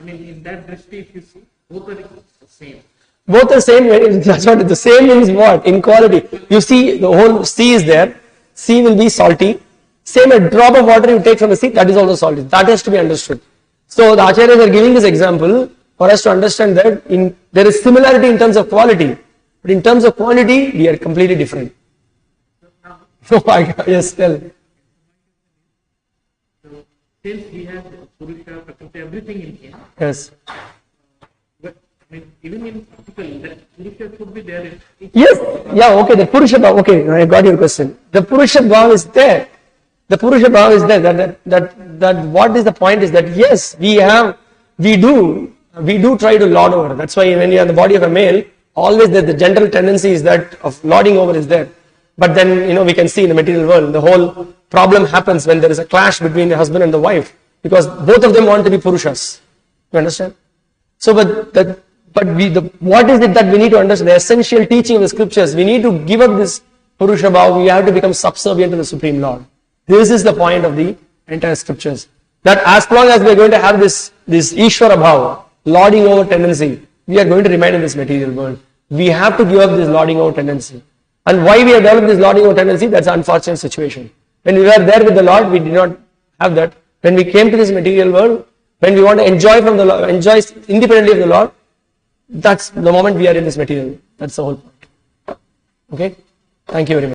in that drishti, if you see, both are the same. Both are same. That's what the same means. What in quality? You see, the whole sea is there. Sea will be salty. Same, a drop of water you take from the sea, that is also salty. That has to be understood. So the acharyas are giving this example for us to understand that there is similarity in terms of quality, but in terms of quantity, we are completely different. Yes, tell. So since we have Purusha, Prakriti, everything in here. Yes. But even in practical, that Purusha should be there. Yes. Yeah. Okay. The Purusha Bhava. Okay, I got your question. The Purusha Bhava is there. The Purusha Bhava is there. That what is the point is that yes, we do try to lord over. That's why when you are in the body of a male, Always the general tendency is that of lording over is there. But then, we can see in the material world, the whole problem happens when there is a clash between the husband and the wife, because both of them want to be Purushas. You understand? So, what is it that we need to understand? The essential teaching of the scriptures, we need to give up this Purusha Bhava, we have to become subservient to the Supreme Lord. This is the point of the entire scriptures. That as long as we are going to have this Ishvara Bhava, lording over tendency, we are going to remain in this material world. We have to give up this lording over tendency. And why we have developed this lording over tendency, that's an unfortunate situation. When we were there with the Lord, we did not have that. When we came to this material world, when we want to enjoy from the Lord, enjoy independently of the Lord, that's the moment we are in this material. That's the whole point. Okay? Thank you very much.